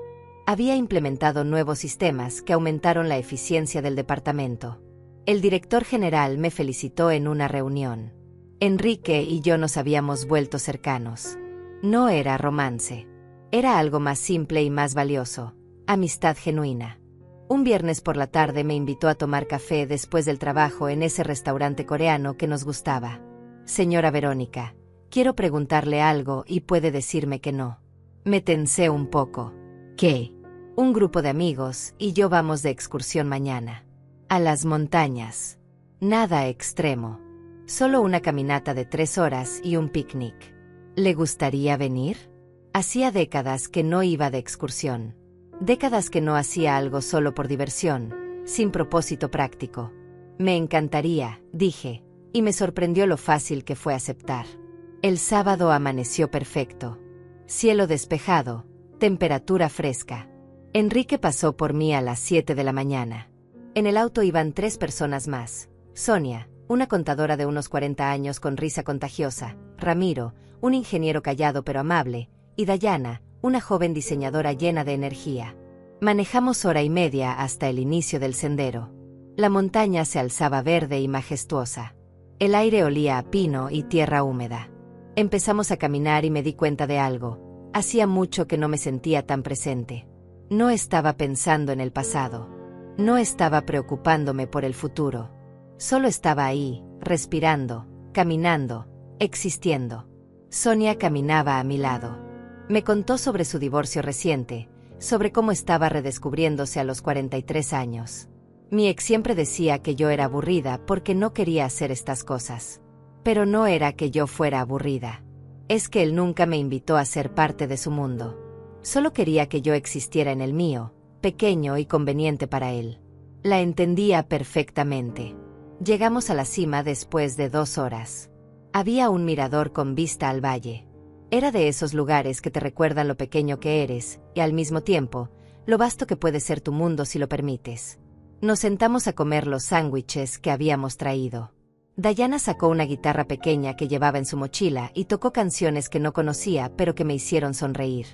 Había implementado nuevos sistemas que aumentaron la eficiencia del departamento. El director general me felicitó en una reunión. Enrique y yo nos habíamos vuelto cercanos. No era romance. Era algo más simple y más valioso. Amistad genuina. Un viernes por la tarde me invitó a tomar café después del trabajo en ese restaurante coreano que nos gustaba. Señora Verónica, quiero preguntarle algo y puede decirme que no. Me tensé un poco. ¿Qué? Un grupo de amigos y yo vamos de excursión mañana. A las montañas. Nada extremo. Solo una caminata de 3 horas y un picnic. ¿Le gustaría venir? Hacía décadas que no iba de excursión. Décadas que no hacía algo solo por diversión, sin propósito práctico. Me encantaría, dije, y me sorprendió lo fácil que fue aceptar. El sábado amaneció perfecto. Cielo despejado, temperatura fresca. Enrique pasó por mí a las 7 de la mañana. En el auto iban 3 personas más. Sonia, una contadora de unos 40 años con risa contagiosa, Ramiro, un ingeniero callado pero amable, y Dayana, una joven diseñadora llena de energía. Manejamos hora y media hasta el inicio del sendero. La montaña se alzaba verde y majestuosa. El aire olía a pino y tierra húmeda. Empezamos a caminar y me di cuenta de algo. Hacía mucho que no me sentía tan presente. No estaba pensando en el pasado. No estaba preocupándome por el futuro. Solo estaba ahí, respirando, caminando, existiendo. Sonia caminaba a mi lado. Me contó sobre su divorcio reciente, sobre cómo estaba redescubriéndose a los 43 años. Mi ex siempre decía que yo era aburrida porque no quería hacer estas cosas. Pero no era que yo fuera aburrida. Es que él nunca me invitó a ser parte de su mundo. Solo quería que yo existiera en el mío, pequeño y conveniente para él. La entendía perfectamente. Llegamos a la cima después de 2 horas. Había un mirador con vista al valle. Era de esos lugares que te recuerdan lo pequeño que eres, y al mismo tiempo, lo vasto que puede ser tu mundo si lo permites. Nos sentamos a comer los sándwiches que habíamos traído. Dayana sacó una guitarra pequeña que llevaba en su mochila y tocó canciones que no conocía pero que me hicieron sonreír.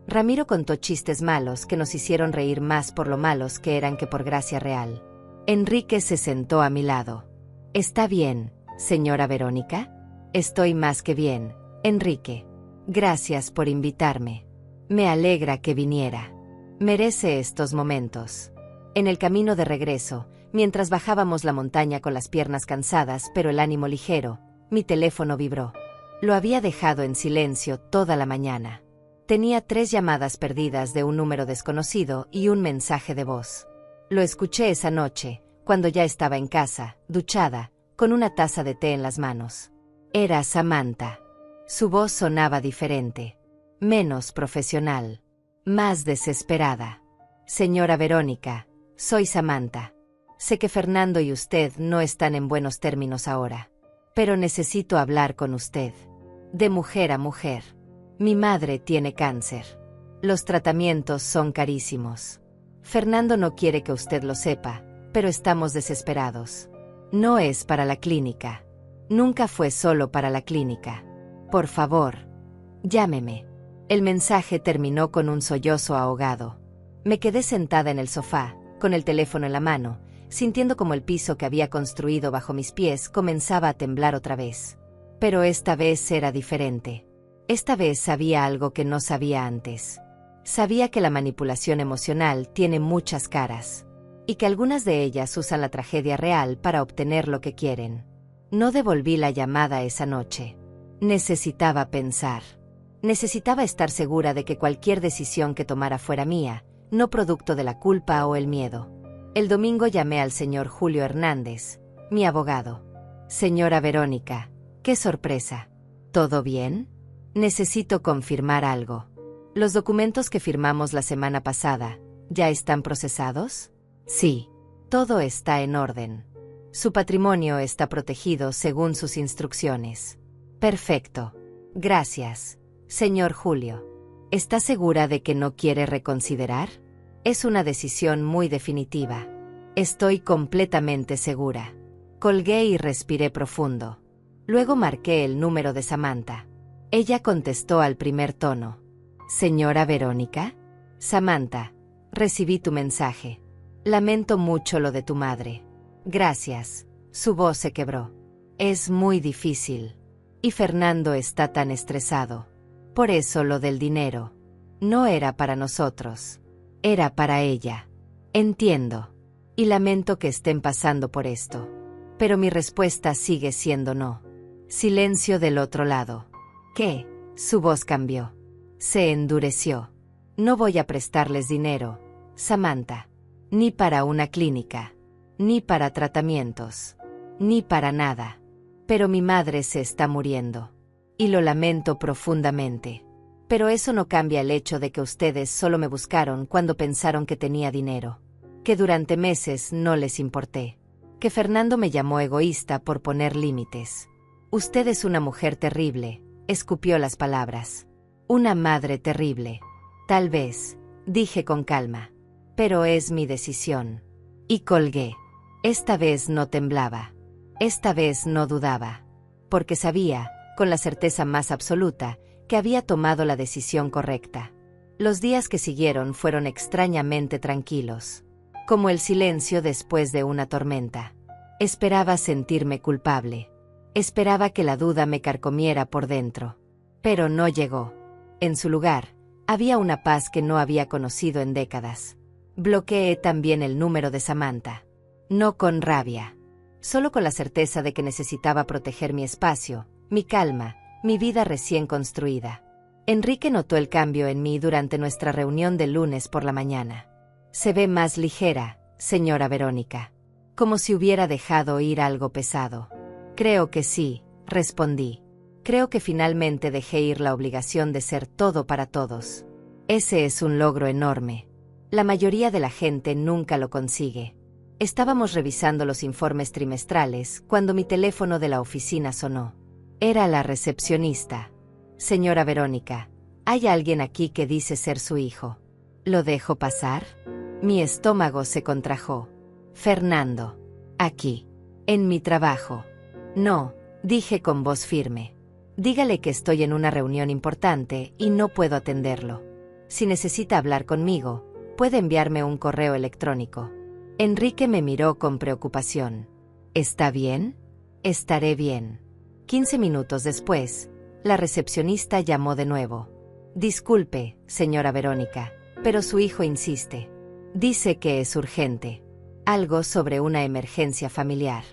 Ramiro contó chistes malos que nos hicieron reír más por lo malos que eran que por gracia real. Enrique se sentó a mi lado. «¿Está bien, señora Verónica?» «Estoy más que bien, Enrique. Gracias por invitarme. Me alegra que viniera. Merece estos momentos». En el camino de regreso, mientras bajábamos la montaña con las piernas cansadas pero el ánimo ligero, mi teléfono vibró. Lo había dejado en silencio toda la mañana. Tenía 3 llamadas perdidas de un número desconocido y un mensaje de voz. Lo escuché esa noche, cuando ya estaba en casa, duchada, con una taza de té en las manos. Era Samantha. Su voz sonaba diferente, menos profesional, más desesperada. «Señora Verónica, soy Samantha. Sé que Fernando y usted no están en buenos términos ahora, pero necesito hablar con usted. De mujer a mujer. Mi madre tiene cáncer. Los tratamientos son carísimos. Fernando no quiere que usted lo sepa, pero estamos desesperados. No es para la clínica. Nunca fue solo para la clínica. Por favor, llámeme». El mensaje terminó con un sollozo ahogado. Me quedé sentada en el sofá, con el teléfono en la mano, sintiendo como el piso que había construido bajo mis pies comenzaba a temblar otra vez. Pero esta vez era diferente. Esta vez sabía algo que no sabía antes. Sabía que la manipulación emocional tiene muchas caras, y que algunas de ellas usan la tragedia real para obtener lo que quieren. No devolví la llamada esa noche. Necesitaba pensar. Necesitaba estar segura de que cualquier decisión que tomara fuera mía, no producto de la culpa o el miedo. El domingo llamé al señor Julio Hernández, mi abogado. «Señora Verónica, qué sorpresa. ¿Todo bien? Necesito confirmar algo. ¿Los documentos que firmamos la semana pasada ya están procesados?» «Sí, todo está en orden. Su patrimonio está protegido según sus instrucciones». «Perfecto. Gracias, señor Julio. ¿Está segura de que no quiere reconsiderar? Es una decisión muy definitiva». «Estoy completamente segura». Colgué y respiré profundo. Luego marqué el número de Samantha. Ella contestó al primer tono. «¿Señora Verónica?» «Samantha, recibí tu mensaje. Lamento mucho lo de tu madre». «Gracias». Su voz se quebró. «Es muy difícil. Y Fernando está tan estresado. Por eso lo del dinero. No era para nosotros. Era para ella. Entiendo. Y lamento que estén pasando por esto. Pero mi respuesta sigue siendo no». Silencio del otro lado. «¿Qué?». Su voz cambió. Se endureció. «No voy a prestarles dinero, Samantha. Ni para una clínica. Ni para tratamientos. Ni para nada. Pero mi madre se está muriendo. Y lo lamento profundamente. Pero eso no cambia el hecho de que ustedes solo me buscaron cuando pensaron que tenía dinero. Que durante meses no les importé. Que Fernando me llamó egoísta por poner límites. Usted es una mujer terrible», escupió las palabras. «Una madre terrible. Tal vez», dije con calma. «Pero es mi decisión. Y colgué. Esta vez no temblaba. Esta vez no dudaba. Porque sabía, con la certeza más absoluta, que había tomado la decisión correcta. Los días que siguieron fueron extrañamente tranquilos. Como el silencio después de una tormenta. Esperaba sentirme culpable. Esperaba que la duda me carcomiera por dentro. Pero no llegó. En su lugar, había una paz que no había conocido en décadas. Bloqueé también el número de Samantha. No con rabia. Solo con la certeza de que necesitaba proteger mi espacio, mi calma, mi vida recién construida. Enrique notó el cambio en mí durante nuestra reunión del lunes por la mañana. Se ve más ligera, señora Verónica. Como si hubiera dejado ir algo pesado. Creo que sí, respondí. Creo que finalmente dejé ir la obligación de ser todo para todos. Ese es un logro enorme. La mayoría de la gente nunca lo consigue. Estábamos revisando los informes trimestrales cuando mi teléfono de la oficina sonó. Era la recepcionista. Señora Verónica, hay alguien aquí que dice ser su hijo. ¿Lo dejo pasar? Mi estómago se contrajo. Fernando. Aquí. En mi trabajo. No, dije con voz firme. Dígale que estoy en una reunión importante y no puedo atenderlo. Si necesita hablar conmigo, puede enviarme un correo electrónico. Enrique me miró con preocupación. ¿Está bien? Estaré bien. 15 minutos después, la recepcionista llamó de nuevo. Disculpe, señora Verónica, pero su hijo insiste. Dice que es urgente. Algo sobre una emergencia familiar.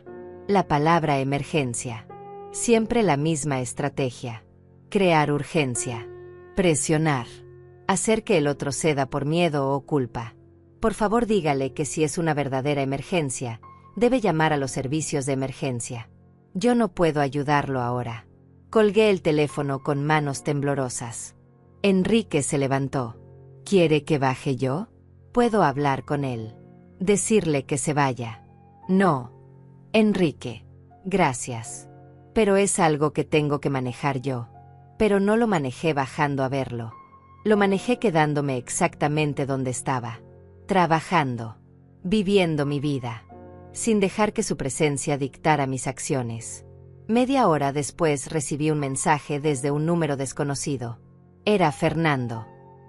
La palabra emergencia. Siempre la misma estrategia. Crear urgencia. Presionar. Hacer que el otro ceda por miedo o culpa. Por favor dígale que si es una verdadera emergencia, debe llamar a los servicios de emergencia. Yo no puedo ayudarlo ahora. Colgué el teléfono con manos temblorosas. Enrique se levantó. ¿Quiere que baje yo? Puedo hablar con él. Decirle que se vaya. No. Enrique. Gracias. Pero es algo que tengo que manejar yo. Pero no lo manejé bajando a verlo. Lo manejé quedándome exactamente donde estaba. Trabajando. Viviendo mi vida. Sin dejar que su presencia dictara mis acciones. Media hora después recibí un mensaje desde un número desconocido. Era Fernando.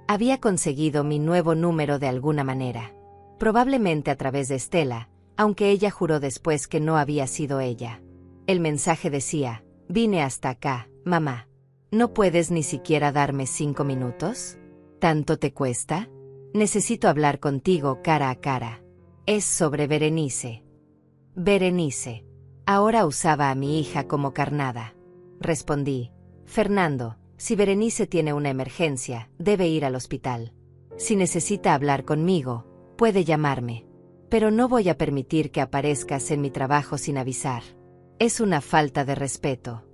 Había conseguido mi nuevo número de alguna manera. Probablemente a través de Estela, aunque ella juró después que no había sido ella. El mensaje decía, vine hasta acá, mamá. ¿No puedes ni siquiera darme 5 minutos? ¿Tanto te cuesta? Necesito hablar contigo cara a cara. Es sobre Berenice. Berenice. Ahora usaba a mi hija como carnada. Respondí, Fernando, si Berenice tiene una emergencia, debe ir al hospital. Si necesita hablar conmigo, puede llamarme. Pero no voy a permitir que aparezcas en mi trabajo sin avisar. Es una falta de respeto.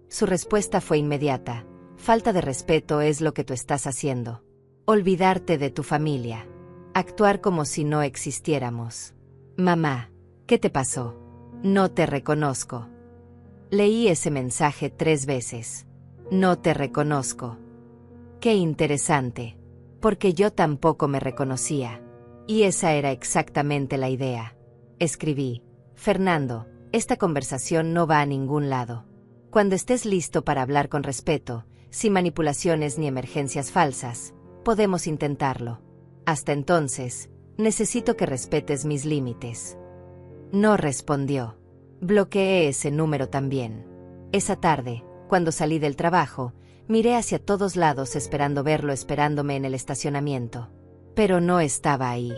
Su respuesta fue inmediata. Falta de respeto es lo que tú estás haciendo. Olvidarte de tu familia. Actuar como si no existiéramos. Mamá, ¿qué te pasó? No te reconozco. Leí ese mensaje 3 veces. No te reconozco. Qué interesante. Porque yo tampoco me reconocía. Y esa era exactamente la idea. Escribí, Fernando, esta conversación no va a ningún lado. Cuando estés listo para hablar con respeto, sin manipulaciones ni emergencias falsas, podemos intentarlo. Hasta entonces, necesito que respetes mis límites. No respondió. Bloqueé ese número también. Esa tarde, cuando salí del trabajo, miré hacia todos lados esperando verlo esperándome en el estacionamiento. Pero no estaba ahí.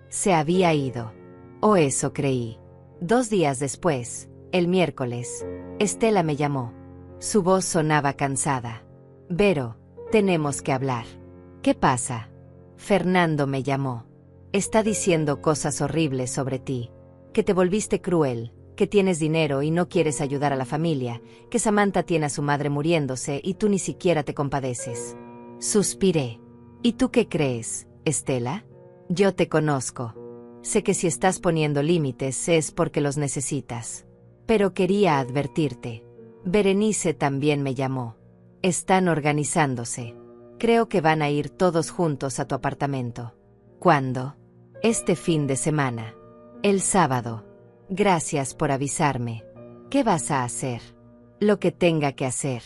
Se había ido. O eso creí. 2 días después, el miércoles, Estela me llamó. Su voz sonaba cansada. Vero, tenemos que hablar. ¿Qué pasa? Fernando me llamó. Está diciendo cosas horribles sobre ti. Que te volviste cruel, que tienes dinero y no quieres ayudar a la familia, que Samantha tiene a su madre muriéndose y tú ni siquiera te compadeces. Suspiré. ¿Y tú qué crees, Estela? Yo te conozco. Sé que si estás poniendo límites es porque los necesitas. Pero quería advertirte. Berenice también me llamó. Están organizándose. Creo que van a ir todos juntos a tu apartamento. ¿Cuándo? Este fin de semana. El sábado. Gracias por avisarme. ¿Qué vas a hacer? Lo que tenga que hacer.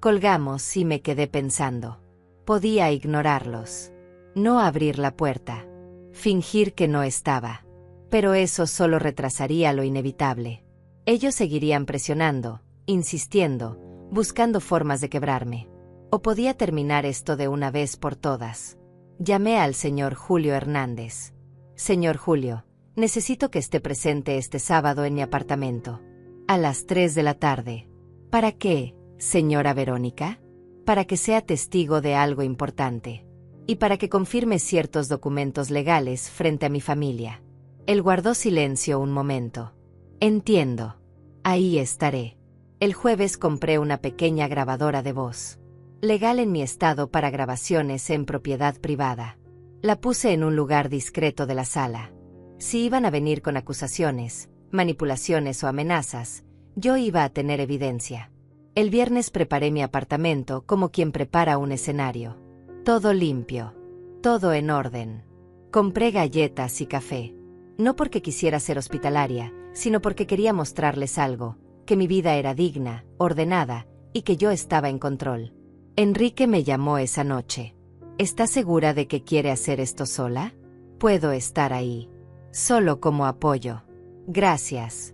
Colgamos y me quedé pensando. Podía ignorarlos. No abrir la puerta. Fingir que no estaba. Pero eso solo retrasaría lo inevitable. Ellos seguirían presionando, insistiendo, buscando formas de quebrarme. O podía terminar esto de una vez por todas. Llamé al señor Julio Hernández. Señor Julio, necesito que esté presente este sábado en mi apartamento. A las 3 de la tarde. ¿Para qué, señora Verónica? Para que sea testigo de algo importante. Y para que confirme ciertos documentos legales frente a mi familia. Él guardó silencio un momento. Entiendo. Ahí estaré. El jueves compré una pequeña grabadora de voz. Legal en mi estado para grabaciones en propiedad privada. La puse en un lugar discreto de la sala. Si iban a venir con acusaciones, manipulaciones o amenazas, yo iba a tener evidencia. El viernes preparé mi apartamento como quien prepara un escenario. Todo limpio. Todo en orden. Compré galletas y café. No porque quisiera ser hospitalaria, sino porque quería mostrarles algo, que mi vida era digna, ordenada, y que yo estaba en control. Enrique me llamó esa noche. ¿Estás segura de que quiere hacer esto sola? Puedo estar ahí. Solo como apoyo. Gracias,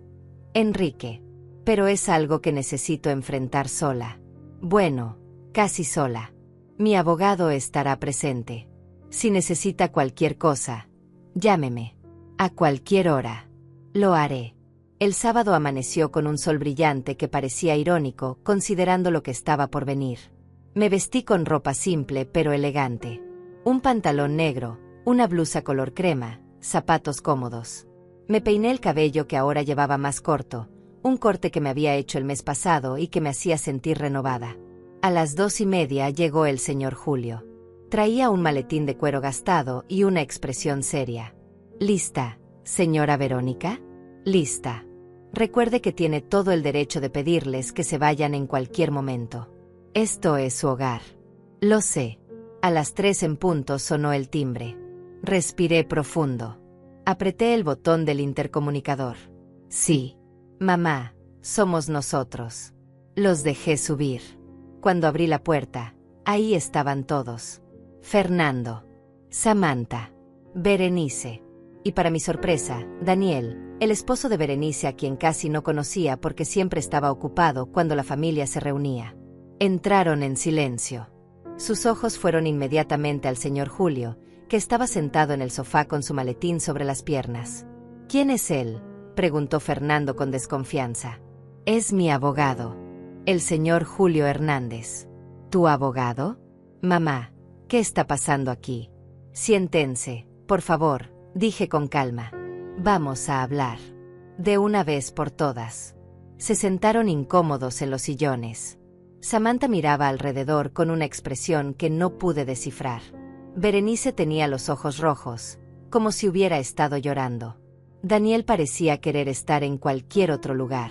Enrique. Pero es algo que necesito enfrentar sola. Bueno, casi sola. Mi abogado estará presente. Si necesita cualquier cosa, llámeme. A cualquier hora. Lo haré. El sábado amaneció con un sol brillante que parecía irónico, considerando lo que estaba por venir. Me vestí con ropa simple pero elegante. Un pantalón negro, una blusa color crema, zapatos cómodos. Me peiné el cabello que ahora llevaba más corto, un corte que me había hecho el mes pasado y que me hacía sentir renovada. A las 2:30 llegó el señor Julio. Traía un maletín de cuero gastado y una expresión seria. ¿Lista, señora Verónica? Lista. Recuerde que tiene todo el derecho de pedirles que se vayan en cualquier momento. Esto es su hogar. Lo sé. A las 3 en punto sonó el timbre. Respiré profundo. Apreté el botón del intercomunicador. Sí. Mamá, somos nosotros. Los dejé subir. Cuando abrí la puerta, ahí estaban todos. Fernando, Samantha, Berenice. Y para mi sorpresa, Daniel, el esposo de Berenice a quien casi no conocía porque siempre estaba ocupado cuando la familia se reunía. Entraron en silencio. Sus ojos fueron inmediatamente al señor Julio, que estaba sentado en el sofá con su maletín sobre las piernas. ¿Quién es él?, preguntó Fernando con desconfianza. Es mi abogado. El señor Julio Hernández. ¿Tu abogado? Mamá, ¿qué está pasando aquí? Siéntense, por favor, dije con calma. Vamos a hablar. De una vez por todas. Se sentaron incómodos en los sillones. Samantha miraba alrededor con una expresión que no pude descifrar. Berenice tenía los ojos rojos, como si hubiera estado llorando. Daniel parecía querer estar en cualquier otro lugar.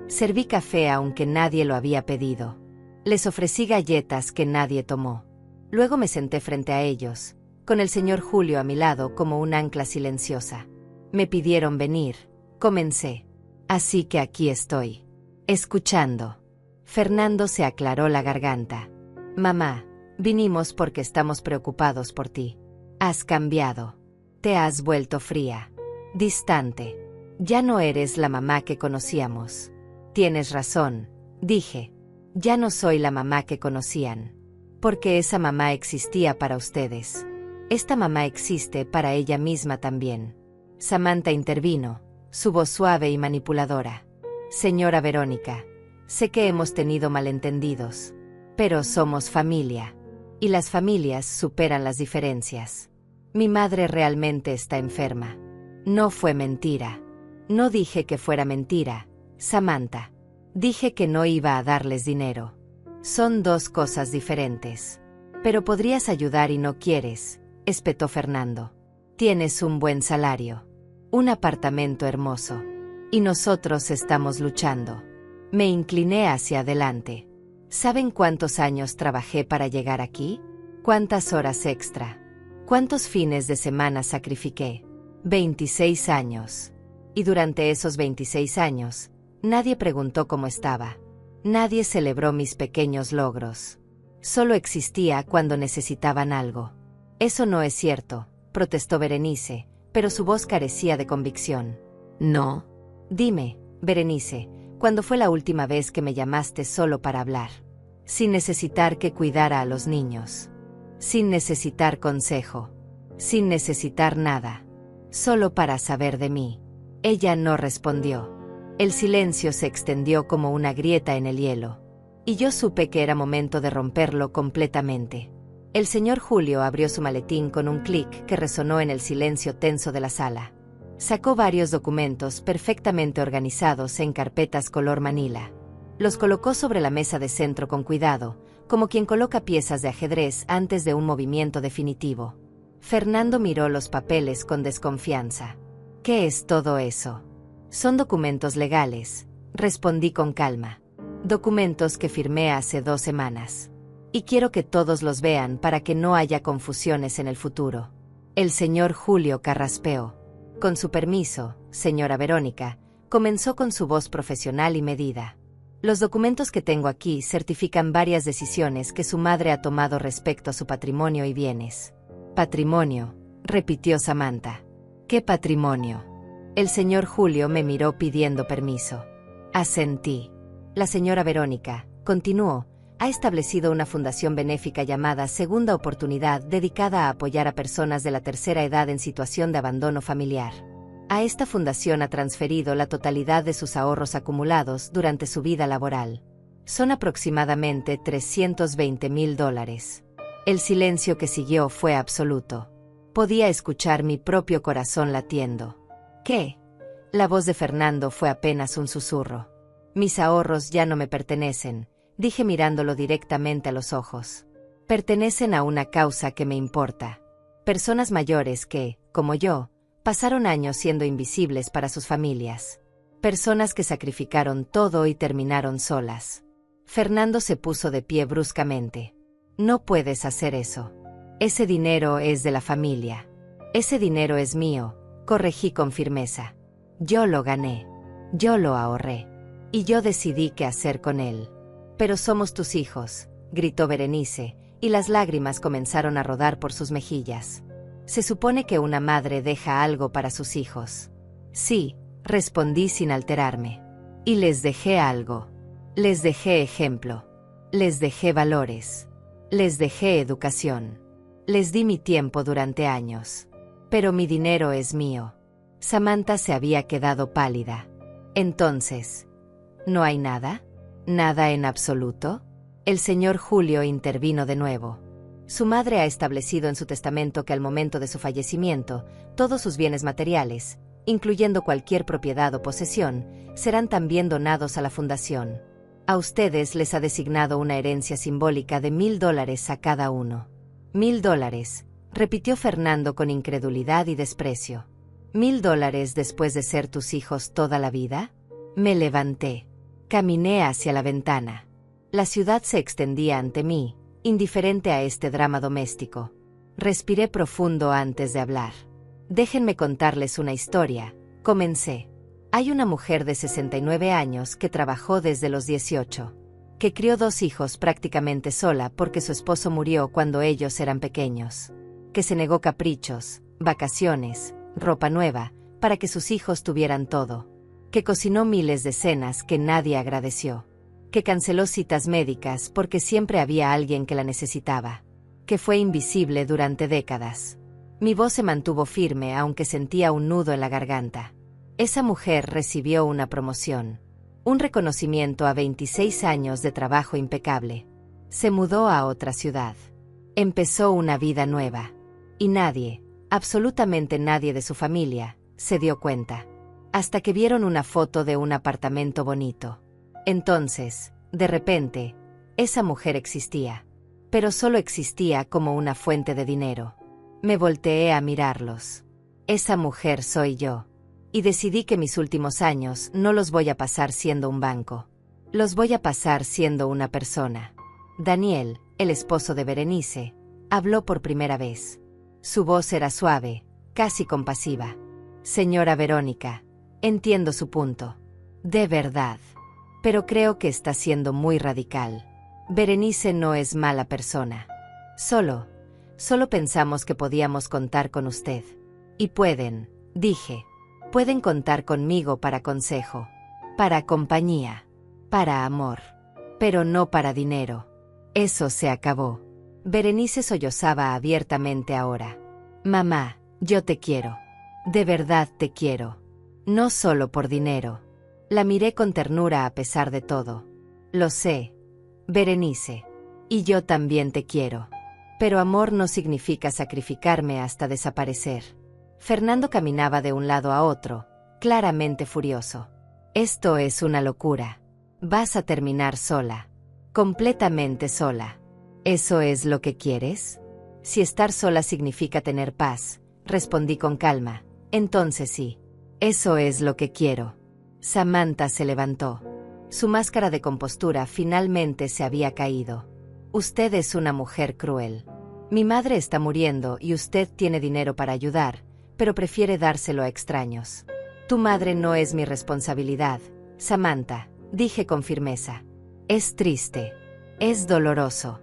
Serví café aunque nadie lo había pedido. Les ofrecí galletas que nadie tomó. Luego me senté frente a ellos, con el señor Julio a mi lado como un ancla silenciosa. Me pidieron venir, comencé. Así que aquí estoy. Escuchando. Fernando se aclaró la garganta. Mamá, vinimos porque estamos preocupados por ti. Has cambiado. Te has vuelto fría. Distante. Ya no eres la mamá que conocíamos. Tienes razón, dije. Ya no soy la mamá que conocían. Porque esa mamá existía para ustedes. Esta mamá existe para ella misma también. Samantha intervino, su voz suave y manipuladora. Señora Verónica, sé que hemos tenido malentendidos. Pero somos familia. Y las familias superan las diferencias. Mi madre realmente está enferma. No fue mentira. No dije que fuera mentira, Samantha. Dije que no iba a darles dinero. Son dos cosas diferentes. Pero podrías ayudar y no quieres, espetó Fernando. Tienes un buen salario. Un apartamento hermoso. Y nosotros estamos luchando. Me incliné hacia adelante. ¿Saben cuántos años trabajé para llegar aquí? ¿Cuántas horas extra? ¿Cuántos fines de semana sacrifiqué? 26 años. Y durante esos 26 años, nadie preguntó cómo estaba. Nadie celebró mis pequeños logros. Solo existía cuando necesitaban algo. Eso no es cierto, protestó Berenice, pero su voz carecía de convicción. No. Dime, Berenice, ¿cuándo fue la última vez que me llamaste solo para hablar? Sin necesitar que cuidara a los niños. Sin necesitar consejo. Sin necesitar nada. Solo para saber de mí. Ella no respondió. El silencio se extendió como una grieta en el hielo. Y yo supe que era momento de romperlo completamente. El señor Julio abrió su maletín con un clic que resonó en el silencio tenso de la sala. Sacó varios documentos perfectamente organizados en carpetas color manila. Los colocó sobre la mesa de centro con cuidado, como quien coloca piezas de ajedrez antes de un movimiento definitivo. Fernando miró los papeles con desconfianza. ¿Qué es todo eso? Son documentos legales, respondí con calma. Documentos que firmé hace 2 semanas. Y quiero que todos los vean para que no haya confusiones en el futuro. El señor Julio carraspeó. Con su permiso, señora Verónica, comenzó con su voz profesional y medida. Los documentos que tengo aquí certifican varias decisiones que su madre ha tomado respecto a su patrimonio y bienes. Patrimonio, repitió Samantha. ¿Qué patrimonio? El señor Julio me miró pidiendo permiso. Asentí. La señora Verónica, continuó, ha establecido una fundación benéfica llamada Segunda Oportunidad dedicada a apoyar a personas de la tercera edad en situación de abandono familiar. A esta fundación ha transferido la totalidad de sus ahorros acumulados durante su vida laboral. Son aproximadamente $320,000. El silencio que siguió fue absoluto. Podía escuchar mi propio corazón latiendo. ¿Qué? La voz de Fernando fue apenas un susurro. Mis ahorros ya no me pertenecen, dije mirándolo directamente a los ojos. Pertenecen a una causa que me importa. Personas mayores que, como yo, pasaron años siendo invisibles para sus familias. Personas que sacrificaron todo y terminaron solas. Fernando se puso de pie bruscamente. No puedes hacer eso. Ese dinero es de la familia. Ese dinero es mío, corregí con firmeza. Yo lo gané. Yo lo ahorré. Y yo decidí qué hacer con él. Pero somos tus hijos, gritó Berenice, y las lágrimas comenzaron a rodar por sus mejillas. Se supone que una madre deja algo para sus hijos. Sí, respondí sin alterarme. Y les dejé algo. Les dejé ejemplo. Les dejé valores. Les dejé educación. Les di mi tiempo durante años. Pero mi dinero es mío. Samantha se había quedado pálida. Entonces, ¿no hay nada? ¿Nada en absoluto? El señor Julio intervino de nuevo. Su madre ha establecido en su testamento que al momento de su fallecimiento, todos sus bienes materiales, incluyendo cualquier propiedad o posesión, serán también donados a la fundación. A ustedes les ha designado una herencia simbólica de $1,000 a cada uno. $1,000, repitió Fernando con incredulidad y desprecio. $1,000 después de ser tus hijos toda la vida? Me levanté. Caminé hacia la ventana. La ciudad se extendía ante mí, indiferente a este drama doméstico. Respiré profundo antes de hablar. Déjenme contarles una historia, comencé. Hay una mujer de 69 años que trabajó desde los 18, que crió 2 hijos prácticamente sola porque su esposo murió cuando ellos eran pequeños, que se negó caprichos, vacaciones, ropa nueva, para que sus hijos tuvieran todo, que cocinó miles de cenas que nadie agradeció, que canceló citas médicas porque siempre había alguien que la necesitaba, que fue invisible durante décadas. Mi voz se mantuvo firme aunque sentía un nudo en la garganta. Esa mujer recibió una promoción, un reconocimiento a 26 años de trabajo impecable. Se mudó a otra ciudad. Empezó una vida nueva. Y nadie, absolutamente nadie de su familia, se dio cuenta. Hasta que vieron una foto de un apartamento bonito. Entonces, de repente, esa mujer existía. Pero solo existía como una fuente de dinero. Me volteé a mirarlos. Esa mujer soy yo. Y decidí que mis últimos años no los voy a pasar siendo un banco. Los voy a pasar siendo una persona. Daniel, el esposo de Berenice, habló por primera vez. Su voz era suave, casi compasiva. Señora Verónica, Entiendo su punto. De verdad. Pero creo que está siendo muy radical. Berenice no es mala persona. Solo pensamos que podíamos contar con usted. Y pueden, dije, pueden contar conmigo para consejo, para compañía, para amor, pero no para dinero. Eso se acabó. Berenice sollozaba abiertamente ahora. Mamá, yo te quiero. De verdad te quiero. No solo por dinero. La miré con ternura a pesar de todo. Lo sé, Berenice. Y yo también te quiero. Pero amor no significa sacrificarme hasta desaparecer. Fernando caminaba de un lado a otro, claramente furioso. Esto es una locura. Vas a terminar sola. Completamente sola. ¿Eso es lo que quieres? Si estar sola significa tener paz, respondí con calma, entonces sí. Eso es lo que quiero. Samantha se levantó. Su máscara de compostura finalmente se había caído. Usted es una mujer cruel. Mi madre está muriendo y usted tiene dinero para ayudar, pero prefiere dárselo a extraños. Tu madre no es mi responsabilidad, Samantha, dije con firmeza. Es triste. Es doloroso.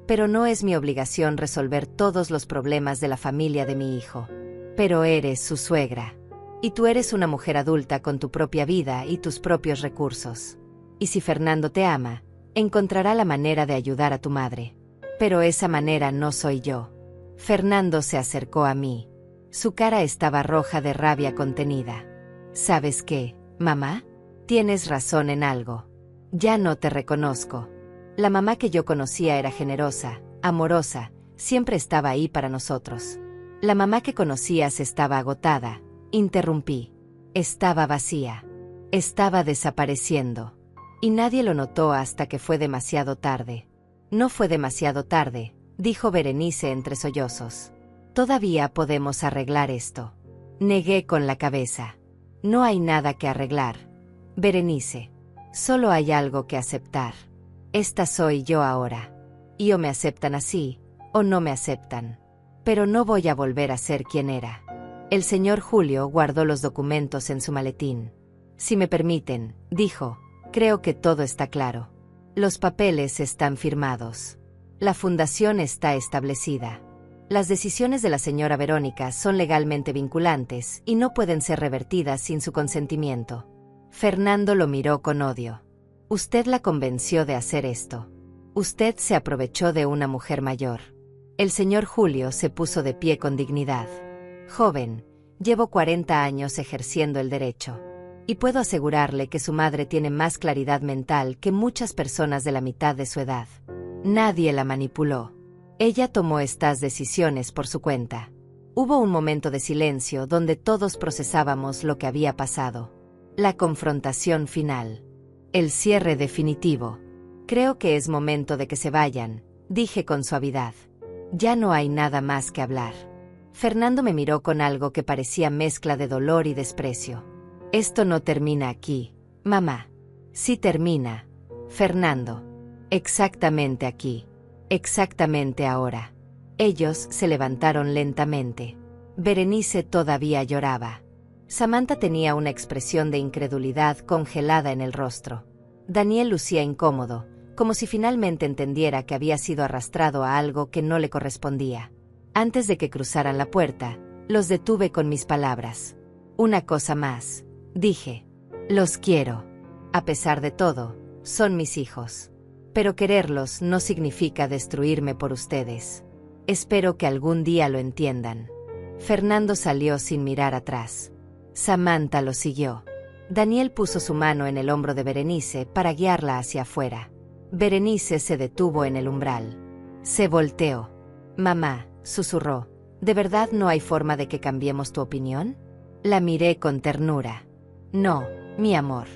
Pero no es mi obligación resolver todos los problemas de la familia de mi hijo. Pero eres su suegra. Y tú eres una mujer adulta con tu propia vida y tus propios recursos. Y si Fernando te ama, encontrará la manera de ayudar a tu madre. Pero esa manera no soy yo. Fernando se acercó a mí. Su cara estaba roja de rabia contenida. ¿Sabes qué, mamá? Tienes razón en algo. Ya no te reconozco. La mamá que yo conocía era generosa, amorosa, siempre estaba ahí para nosotros. La mamá que conocías estaba agotada, interrumpí. Estaba vacía. Estaba desapareciendo. Y nadie lo notó hasta que fue demasiado tarde. No fue demasiado tarde, dijo Berenice entre sollozos. Todavía podemos arreglar esto. Negué con la cabeza. No hay nada que arreglar. Berenice. Solo hay algo que aceptar. Esta soy yo ahora. Y o me aceptan así, o no me aceptan. Pero no voy a volver a ser quien era. El señor Julio guardó los documentos en su maletín. Si me permiten, dijo, creo que todo está claro. Los papeles están firmados. La fundación está establecida. Las decisiones de la señora Verónica son legalmente vinculantes y no pueden ser revertidas sin su consentimiento. Fernando lo miró con odio. Usted la convenció de hacer esto. Usted se aprovechó de una mujer mayor. El señor Julio se puso de pie con dignidad. Joven, llevo 40 años ejerciendo el derecho. Y puedo asegurarle que su madre tiene más claridad mental que muchas personas de la mitad de su edad. Nadie la manipuló. Ella tomó estas decisiones por su cuenta. Hubo un momento de silencio donde todos procesábamos lo que había pasado. La confrontación final. El cierre definitivo. Creo que es momento de que se vayan, dije con suavidad. Ya no hay nada más que hablar. Fernando me miró con algo que parecía mezcla de dolor y desprecio. Esto no termina aquí, mamá. Sí termina, Fernando. Exactamente aquí. Exactamente ahora. Ellos se levantaron lentamente. Berenice todavía lloraba. Samantha tenía una expresión de incredulidad congelada en el rostro. Daniel lucía incómodo, como si finalmente entendiera que había sido arrastrado a algo que no le correspondía. Antes de que cruzaran la puerta, los detuve con mis palabras. Una cosa más, dije. Los quiero. A pesar de todo, son mis hijos. Pero quererlos no significa destruirme por ustedes. Espero que algún día lo entiendan. Fernando salió sin mirar atrás. Samantha lo siguió. Daniel puso su mano en el hombro de Berenice para guiarla hacia afuera. Berenice se detuvo en el umbral. Se volteó. Mamá, susurró, ¿de verdad no hay forma de que cambiemos tu opinión? La miré con ternura. No, mi amor.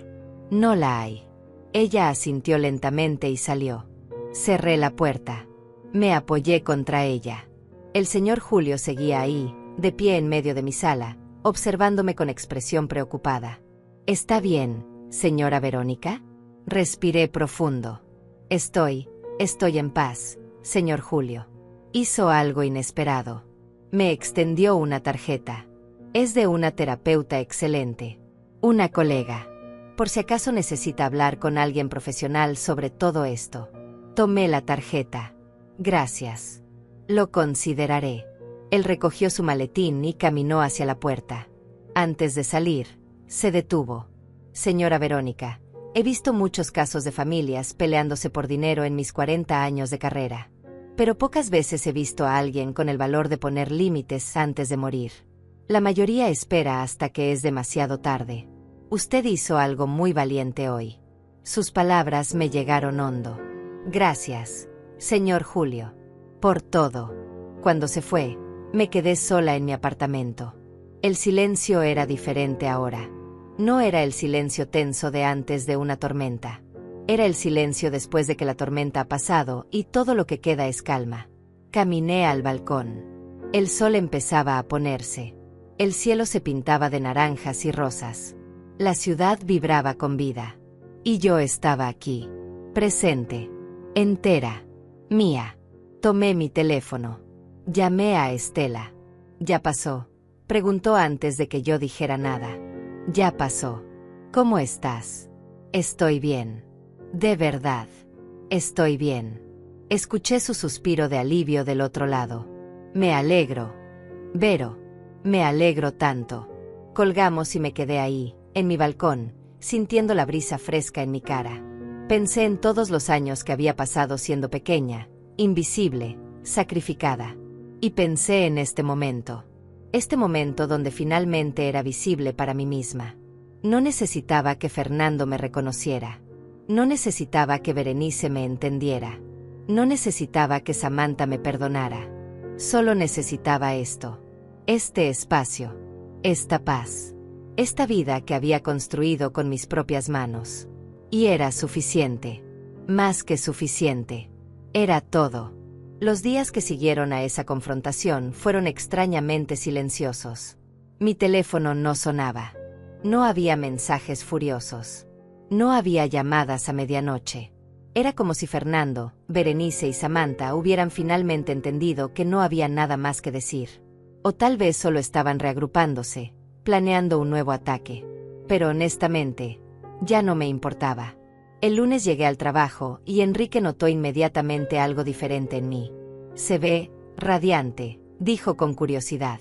No la hay. Ella asintió lentamente y salió. Cerré la puerta. Me apoyé contra ella. El señor Julio seguía ahí, de pie en medio de mi sala, observándome con expresión preocupada. ¿Está bien, señora Verónica? Respiré profundo. Estoy en paz, señor Julio. Hizo algo inesperado. Me extendió una tarjeta. Es de una terapeuta excelente. Una colega. Por si acaso necesita hablar con alguien profesional sobre todo esto. Tomé la tarjeta. Gracias. Lo consideraré. Él recogió su maletín y caminó hacia la puerta. Antes de salir, se detuvo. Señora Verónica, he visto muchos casos de familias peleándose por dinero en mis 40 años de carrera. Pero pocas veces he visto a alguien con el valor de poner límites antes de morir. La mayoría espera hasta que es demasiado tarde. Usted hizo algo muy valiente hoy. Sus palabras me llegaron hondo. Gracias, señor Julio, por todo. Cuando se fue, me quedé sola en mi apartamento. El silencio era diferente ahora. No era el silencio tenso de antes de una tormenta. Era el silencio después de que la tormenta ha pasado y todo lo que queda es calma. Caminé al balcón. El sol empezaba a ponerse. El cielo se pintaba de naranjas y rosas. La ciudad vibraba con vida. Y yo estaba aquí, presente, entera, mía. Tomé mi teléfono. Llamé a Estela. ¿Ya pasó?, preguntó antes de que yo dijera nada. Ya pasó. ¿Cómo estás? Estoy bien. De verdad. Estoy bien. Escuché su suspiro de alivio del otro lado. Me alegro. Vero. Me alegro tanto. Colgamos y me quedé ahí, en mi balcón, sintiendo la brisa fresca en mi cara. Pensé en todos los años que había pasado siendo pequeña, invisible, sacrificada. Y pensé en este momento donde finalmente era visible para mí misma. No necesitaba que Fernando me reconociera. No necesitaba que Berenice me entendiera. No necesitaba que Samantha me perdonara. Solo necesitaba esto. Este espacio. Esta paz. Esta vida que había construido con mis propias manos. Y era suficiente. Más que suficiente. Era todo. Los días que siguieron a esa confrontación fueron extrañamente silenciosos. Mi teléfono no sonaba. No había mensajes furiosos. No había llamadas a medianoche. Era como si Fernando, Berenice y Samantha hubieran finalmente entendido que no había nada más que decir. O tal vez solo estaban reagrupándose, planeando un nuevo ataque. Pero honestamente, ya no me importaba. El lunes llegué al trabajo y Enrique notó inmediatamente algo diferente en mí. Se ve radiante, dijo con curiosidad.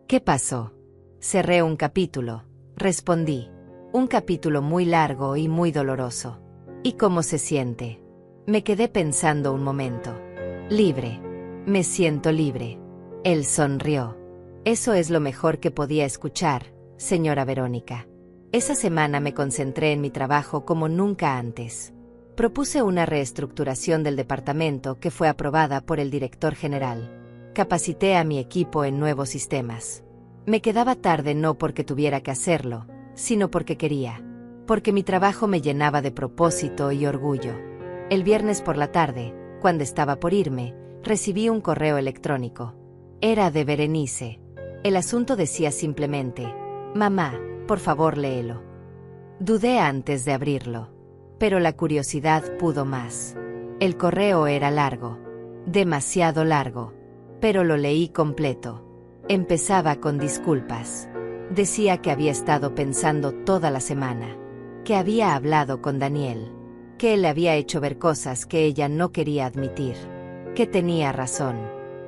¿Qué pasó? Cerré un capítulo, respondí. Un capítulo muy largo y muy doloroso. ¿Y cómo se siente? Me quedé pensando un momento. Libre. Me siento libre. Él sonrió. Eso es lo mejor que podía escuchar, señora Verónica. Esa semana me concentré en mi trabajo como nunca antes. Propuse una reestructuración del departamento que fue aprobada por el director general. Capacité a mi equipo en nuevos sistemas. Me quedaba tarde no porque tuviera que hacerlo, sino porque quería. Porque mi trabajo me llenaba de propósito y orgullo. El viernes por la tarde, cuando estaba por irme, recibí un correo electrónico. Era de Berenice. El asunto decía simplemente: mamá, por favor léelo. Dudé antes de abrirlo, pero la curiosidad pudo más. El correo era largo, demasiado largo, pero lo leí completo. Empezaba con disculpas. Decía que había estado pensando toda la semana, que había hablado con Daniel, que él le había hecho ver cosas que ella no quería admitir, que tenía razón,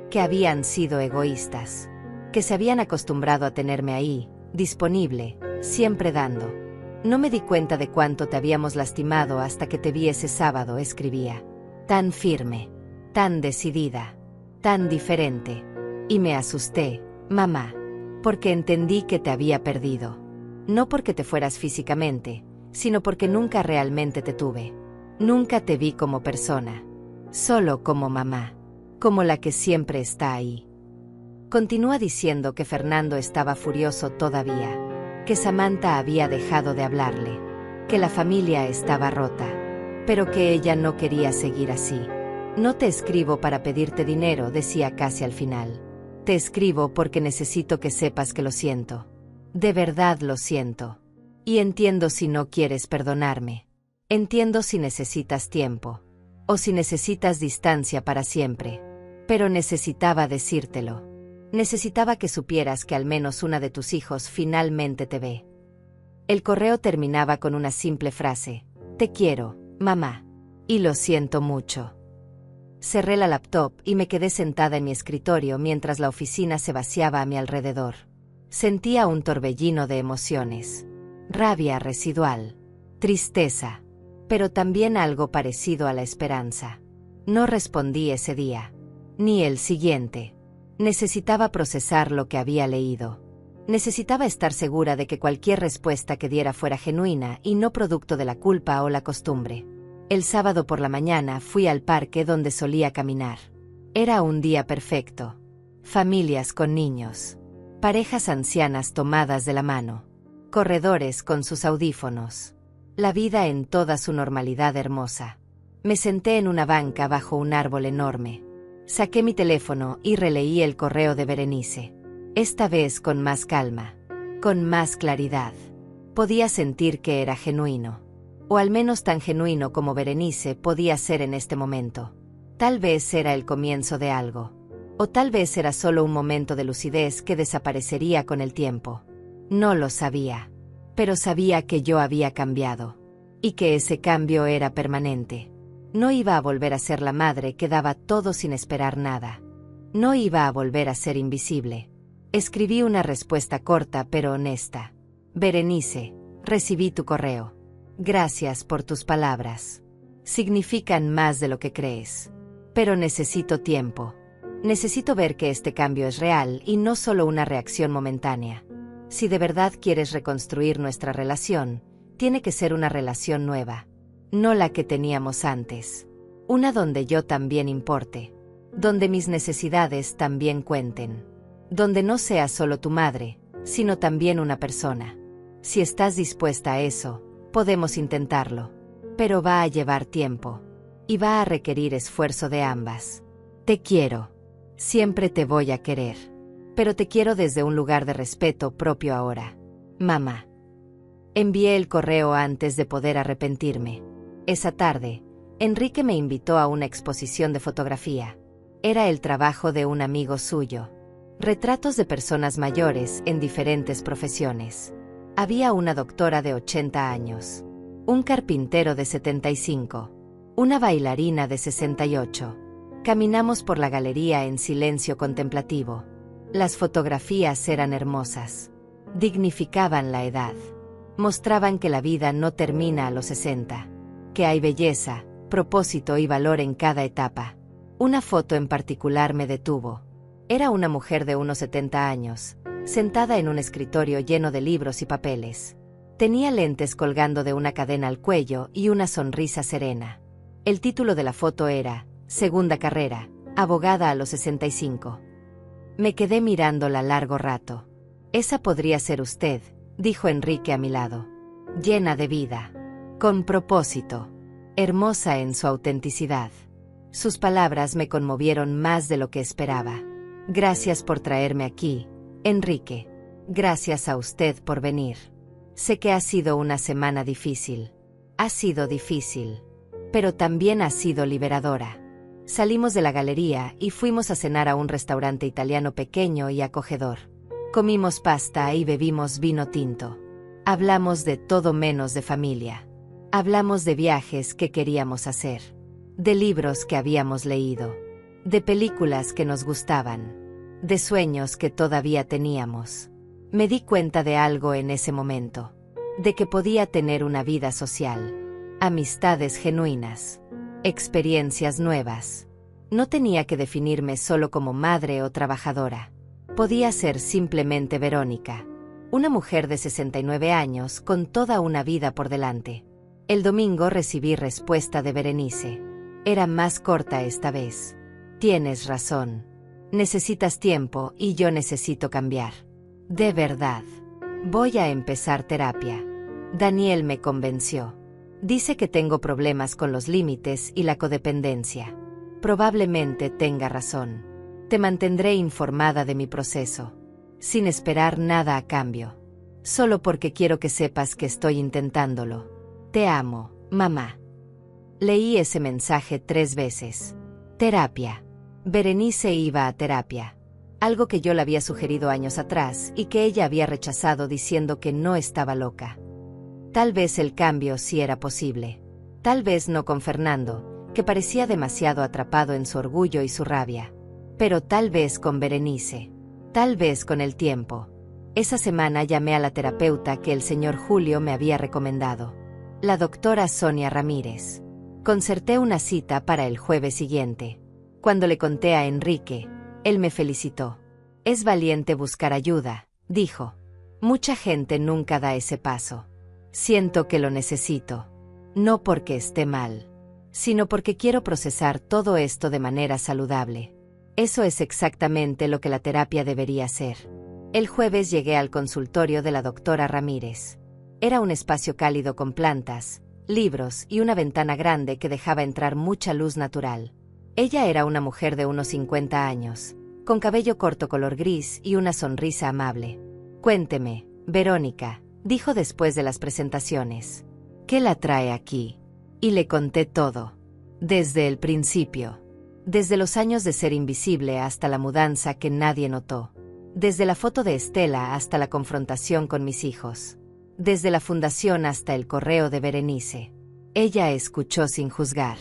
que habían sido egoístas, que se habían acostumbrado a tenerme ahí, disponible, siempre dando. No me di cuenta de cuánto te habíamos lastimado hasta que te vi ese sábado, escribía. Tan firme, tan decidida, tan diferente. Y me asusté, mamá, porque entendí que te había perdido. No porque te fueras físicamente, sino porque nunca realmente te tuve. Nunca te vi como persona, solo como mamá, como la que siempre está ahí. Continúa diciendo que Fernando estaba furioso todavía, que Samantha había dejado de hablarle, que la familia estaba rota, pero que ella no quería seguir así. No te escribo para pedirte dinero, decía casi al final. Te escribo porque necesito que sepas que lo siento. De verdad lo siento. Y entiendo si no quieres perdonarme. Entiendo si necesitas tiempo. O si necesitas distancia para siempre. Pero necesitaba decírtelo. Necesitaba que supieras que al menos una de tus hijos finalmente te ve. El correo terminaba con una simple frase: te quiero, mamá. Y lo siento mucho. Cerré la laptop y me quedé sentada en mi escritorio mientras la oficina se vaciaba a mi alrededor. Sentía un torbellino de emociones. Rabia residual. Tristeza. Pero también algo parecido a la esperanza. No respondí ese día. Ni el siguiente. Necesitaba procesar lo que había leído. Necesitaba estar segura de que cualquier respuesta que diera fuera genuina y no producto de la culpa o la costumbre. El sábado por la mañana fui al parque donde solía caminar. Era un día perfecto. Familias con niños. Parejas ancianas tomadas de la mano. Corredores con sus audífonos. La vida en toda su normalidad hermosa. Me senté en una banca bajo un árbol enorme. Saqué mi teléfono y releí el correo de Berenice. Esta vez con más calma. Con más claridad. Podía sentir que era genuino. O al menos tan genuino como Berenice podía ser en este momento. Tal vez era el comienzo de algo. O tal vez era solo un momento de lucidez que desaparecería con el tiempo. No lo sabía. Pero sabía que yo había cambiado. Y que ese cambio era permanente. No iba a volver a ser la madre que daba todo sin esperar nada. No iba a volver a ser invisible. Escribí una respuesta corta pero honesta. Berenice, recibí tu correo. Gracias por tus palabras. Significan más de lo que crees. Pero necesito tiempo. Necesito ver que este cambio es real y no solo una reacción momentánea. Si de verdad quieres reconstruir nuestra relación, tiene que ser una relación nueva. No la que teníamos antes. Una donde yo también importe. Donde mis necesidades también cuenten. Donde no sea solo tu madre, sino también una persona. Si estás dispuesta a eso, podemos intentarlo. Pero va a llevar tiempo. Y va a requerir esfuerzo de ambas. Te quiero. Siempre te voy a querer. Pero te quiero desde un lugar de respeto propio ahora. Mamá. Envié el correo antes de poder arrepentirme. Esa tarde, Enrique me invitó a una exposición de fotografía. Era el trabajo de un amigo suyo. Retratos de personas mayores en diferentes profesiones. Había una doctora de 80 años, un carpintero de 75, una bailarina de 68. Caminamos por la galería en silencio contemplativo. Las fotografías eran hermosas. Dignificaban la edad. Mostraban que la vida no termina a los 60. Que hay belleza, propósito y valor en cada etapa. Una foto en particular me detuvo. Era una mujer de unos 70 años, sentada en un escritorio lleno de libros y papeles. Tenía lentes colgando de una cadena al cuello y una sonrisa serena. El título de la foto era Segunda carrera, abogada a los 65. Me quedé mirándola largo rato. Esa podría ser usted, dijo Enrique a mi lado. Llena de vida. Con propósito. Hermosa en su autenticidad. Sus palabras me conmovieron más de lo que esperaba. Gracias por traerme aquí, Enrique. Gracias a usted por venir. Sé que ha sido una semana difícil. Ha sido difícil. Pero también ha sido liberadora. Salimos de la galería y fuimos a cenar a un restaurante italiano pequeño y acogedor. Comimos pasta y bebimos vino tinto. Hablamos de todo menos de familia. Hablamos de viajes que queríamos hacer. De libros que habíamos leído. De películas que nos gustaban. De sueños que todavía teníamos. Me di cuenta de algo en ese momento. De que podía tener una vida social. Amistades genuinas. Experiencias nuevas. No tenía que definirme solo como madre o trabajadora. Podía ser simplemente Verónica. Una mujer de 69 años con toda una vida por delante. El domingo recibí respuesta de Berenice. Era más corta esta vez. Tienes razón. Necesitas tiempo y yo necesito cambiar. De verdad. Voy a empezar terapia. Daniel me convenció. Dice que tengo problemas con los límites y la codependencia. Probablemente tenga razón. Te mantendré informada de mi proceso. Sin esperar nada a cambio. Solo porque quiero que sepas que estoy intentándolo. Te amo, mamá. Leí ese mensaje 3 veces. Terapia. Berenice iba a terapia. Algo que yo le había sugerido años atrás y que ella había rechazado diciendo que no estaba loca. Tal vez el cambio sí era posible. Tal vez no con Fernando, que parecía demasiado atrapado en su orgullo y su rabia. Pero tal vez con Berenice. Tal vez con el tiempo. Esa semana llamé a la terapeuta que el señor Julio me había recomendado, la doctora Sonia Ramírez. Concerté una cita para el jueves siguiente. Cuando le conté a Enrique, él me felicitó. Es valiente buscar ayuda, dijo. Mucha gente nunca da ese paso. Siento que lo necesito. No porque esté mal, sino porque quiero procesar todo esto de manera saludable. Eso es exactamente lo que la terapia debería ser. El jueves llegué al consultorio de la doctora Ramírez. Era un espacio cálido con plantas, libros y una ventana grande que dejaba entrar mucha luz natural. Ella era una mujer de unos 50 años, con cabello corto color gris y una sonrisa amable. Cuénteme, Verónica, dijo después de las presentaciones. ¿Qué la trae aquí? Y le conté todo. Desde el principio. Desde los años de ser invisible hasta la mudanza que nadie notó. Desde la foto de Estela hasta la confrontación con mis hijos. Desde la fundación hasta el correo de Berenice. Ella escuchó sin juzgar.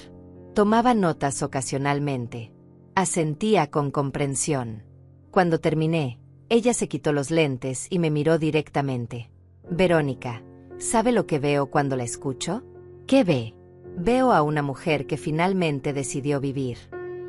Tomaba notas ocasionalmente. Asentía con comprensión. Cuando terminé, ella se quitó los lentes y me miró directamente. Verónica, ¿sabe lo que veo cuando la escucho? ¿Qué ve? Veo a una mujer que finalmente decidió vivir.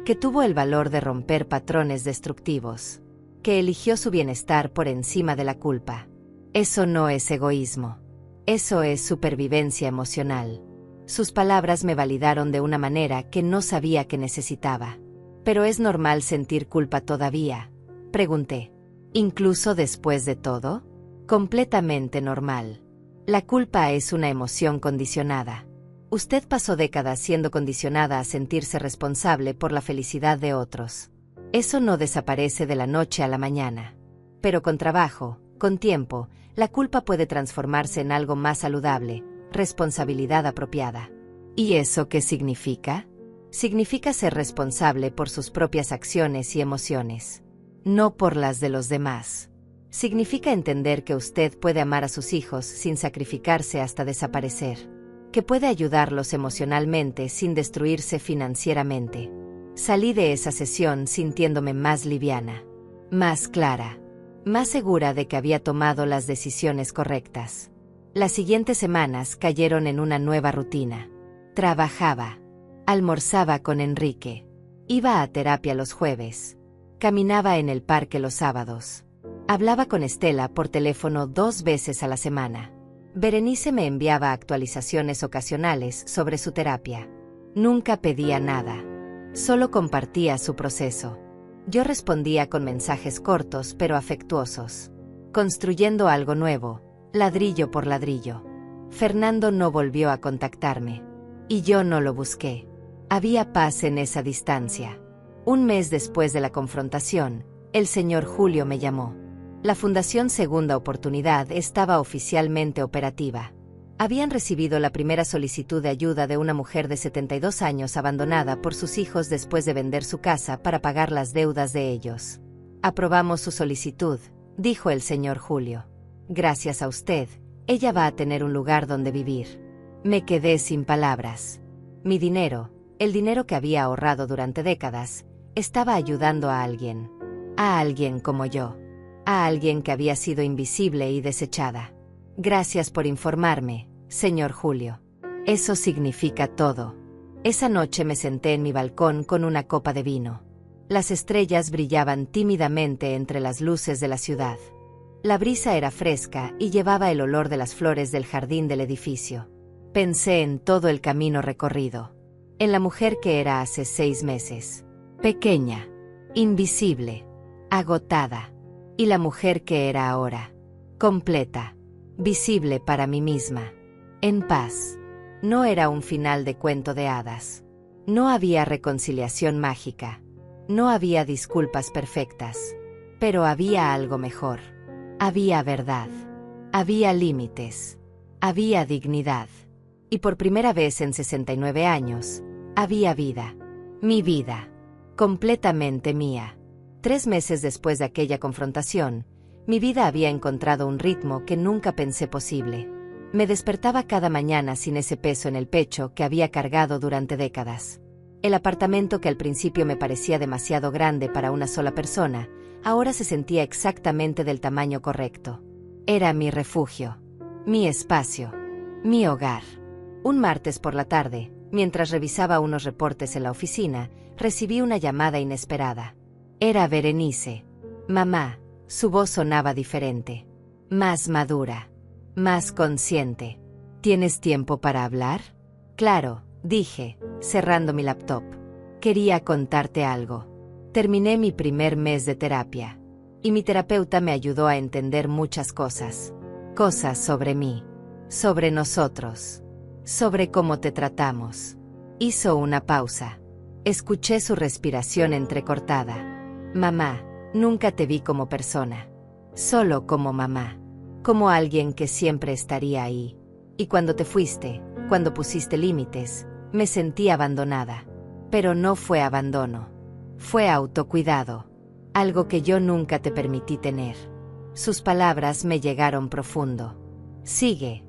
Que tuvo el valor de romper patrones destructivos. Que eligió su bienestar por encima de la culpa. Eso no es egoísmo. Eso es supervivencia emocional. Sus palabras me validaron de una manera que no sabía que necesitaba. ¿Pero es normal sentir culpa todavía?, pregunté. ¿Incluso después de todo? Completamente normal. La culpa es una emoción condicionada. Usted pasó décadas siendo condicionada a sentirse responsable por la felicidad de otros. Eso no desaparece de la noche a la mañana. Pero con trabajo, con tiempo, la culpa puede transformarse en algo más saludable, responsabilidad apropiada. ¿Y eso qué significa? Significa ser responsable por sus propias acciones y emociones, no por las de los demás. Significa entender que usted puede amar a sus hijos sin sacrificarse hasta desaparecer, que puede ayudarlos emocionalmente sin destruirse financieramente. Salí de esa sesión sintiéndome más liviana, más clara, más segura de que había tomado las decisiones correctas. Las siguientes semanas cayeron en una nueva rutina. Trabajaba, almorzaba con Enrique, iba a terapia los jueves, caminaba en el parque los sábados, hablaba con Estela por teléfono 2 veces a la semana. Berenice me enviaba actualizaciones ocasionales sobre su terapia. Nunca pedía nada, solo compartía su proceso. Yo respondía con mensajes cortos pero afectuosos, construyendo algo nuevo, ladrillo por ladrillo. Fernando no volvió a contactarme, y yo no lo busqué. Había paz en esa distancia. Un mes después de la confrontación, el señor Julio me llamó. La Fundación Segunda Oportunidad estaba oficialmente operativa. Habían recibido la primera solicitud de ayuda de una mujer de 72 años abandonada por sus hijos después de vender su casa para pagar las deudas de ellos. Aprobamos su solicitud, dijo el señor Julio. Gracias a usted, ella va a tener un lugar donde vivir. Me quedé sin palabras. Mi dinero, el dinero que había ahorrado durante décadas, estaba ayudando a alguien como yo, a alguien que había sido invisible y desechada. Gracias por informarme, señor Julio. Eso significa todo. Esa noche me senté en mi balcón con una copa de vino. Las estrellas brillaban tímidamente entre las luces de la ciudad. La brisa era fresca y llevaba el olor de las flores del jardín del edificio. Pensé en todo el camino recorrido. En la mujer que era hace 6 meses. Pequeña, invisible, agotada. Y la mujer que era ahora. Completa, visible para mí misma. En paz. No era un final de cuento de hadas. No había reconciliación mágica. No había disculpas perfectas. Pero había algo mejor. Había verdad. Había límites. Había dignidad. Y por primera vez en 69 años, había vida. Mi vida. Completamente mía. 3 meses después de aquella confrontación, mi vida había encontrado un ritmo que nunca pensé posible. Me despertaba cada mañana sin ese peso en el pecho que había cargado durante décadas. El apartamento que al principio me parecía demasiado grande para una sola persona, ahora se sentía exactamente del tamaño correcto. Era mi refugio, mi espacio, mi hogar. Un martes por la tarde, mientras revisaba unos reportes en la oficina, recibí una llamada inesperada. Era Berenice. Mamá. Su voz sonaba diferente. Más madura. Más consciente. ¿Tienes tiempo para hablar? Claro, dije, cerrando mi laptop. Quería contarte algo. Terminé mi primer mes de terapia. Y mi terapeuta me ayudó a entender muchas cosas. Cosas sobre mí. Sobre nosotros. Sobre cómo te tratamos. Hizo una pausa. Escuché su respiración entrecortada. Mamá, nunca te vi como persona. Solo como mamá. Como alguien que siempre estaría ahí. Y cuando te fuiste, cuando pusiste límites, me sentí abandonada. Pero no fue abandono. Fue autocuidado. Algo que yo nunca te permití tener. Sus palabras me llegaron profundo. Sigue.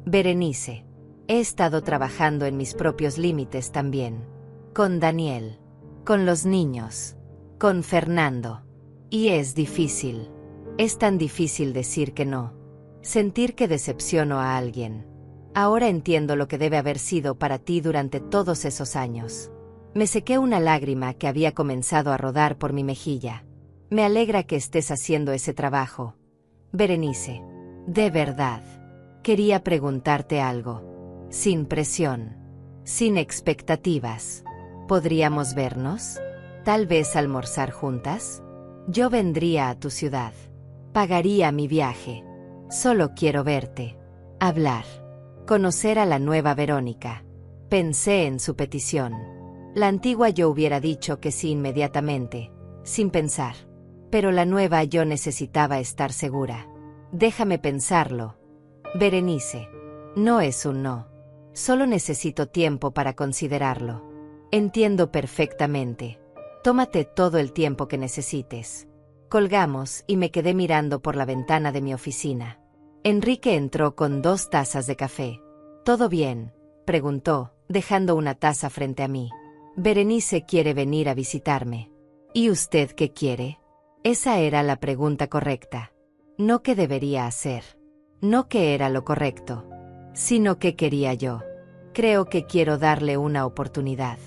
Berenice. He estado trabajando en mis propios límites también. Con Daniel. Con los niños. Con Fernando. Y es difícil. Es tan difícil decir que no. Sentir que decepciono a alguien. Ahora entiendo lo que debe haber sido para ti durante todos esos años. Me sequé una lágrima que había comenzado a rodar por mi mejilla. Me alegra que estés haciendo ese trabajo. Berenice. De verdad. Quería preguntarte algo. Sin presión. Sin expectativas. ¿Podríamos vernos? ¿Tal vez almorzar juntas? Yo vendría a tu ciudad. Pagaría mi viaje. Solo quiero verte. Hablar. Conocer a la nueva Verónica. Pensé en su petición. La antigua yo hubiera dicho que sí inmediatamente, sin pensar. Pero la nueva yo necesitaba estar segura. Déjame pensarlo. Berenice. No es un no. Solo necesito tiempo para considerarlo. Entiendo perfectamente. Tómate todo el tiempo que necesites. Colgamos y me quedé mirando por la ventana de mi oficina. Enrique entró con 2 tazas de café. ¿Todo bien?, preguntó, dejando una taza frente a mí. Berenice quiere venir a visitarme. ¿Y usted qué quiere? Esa era la pregunta correcta. No qué debería hacer. No qué era lo correcto. Sino qué quería yo. Creo que quiero darle una oportunidad.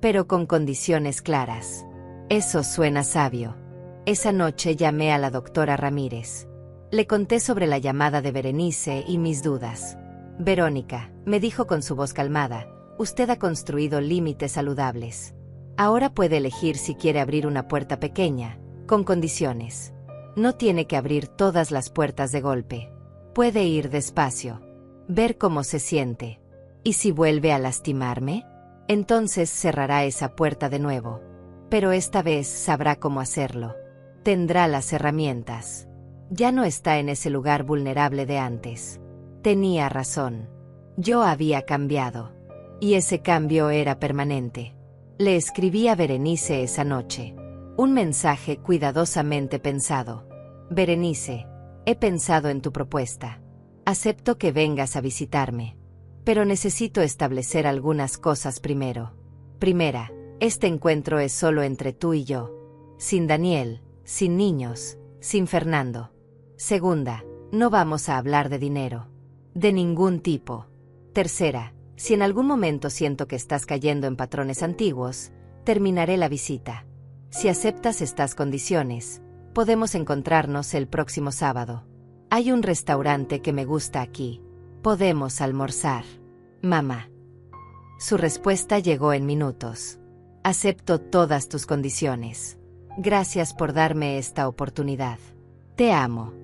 Pero con condiciones claras. Eso suena sabio. Esa noche llamé a la doctora Ramírez. Le conté sobre la llamada de Berenice y mis dudas. Verónica, me dijo con su voz calmada, usted ha construido límites saludables. Ahora puede elegir si quiere abrir una puerta pequeña, con condiciones. No tiene que abrir todas las puertas de golpe. Puede ir despacio. Ver cómo se siente. ¿Y si vuelve a lastimarme? Entonces cerrará esa puerta de nuevo. Pero esta vez sabrá cómo hacerlo. Tendrá las herramientas. Ya no está en ese lugar vulnerable de antes. Tenía razón. Yo había cambiado. Y ese cambio era permanente. Le escribí a Berenice esa noche. Un mensaje cuidadosamente pensado. Berenice, he pensado en tu propuesta. Acepto que vengas a visitarme. Pero necesito establecer algunas cosas primero. Primera, este encuentro es solo entre tú y yo. Sin Daniel, sin niños, sin Fernando. Segunda, no vamos a hablar de dinero. De ningún tipo. Tercera, si en algún momento siento que estás cayendo en patrones antiguos, terminaré la visita. Si aceptas estas condiciones, podemos encontrarnos el próximo sábado. Hay un restaurante que me gusta aquí. Podemos almorzar. Mamá. Su respuesta llegó en minutos. Acepto todas tus condiciones. Gracias por darme esta oportunidad. Te amo.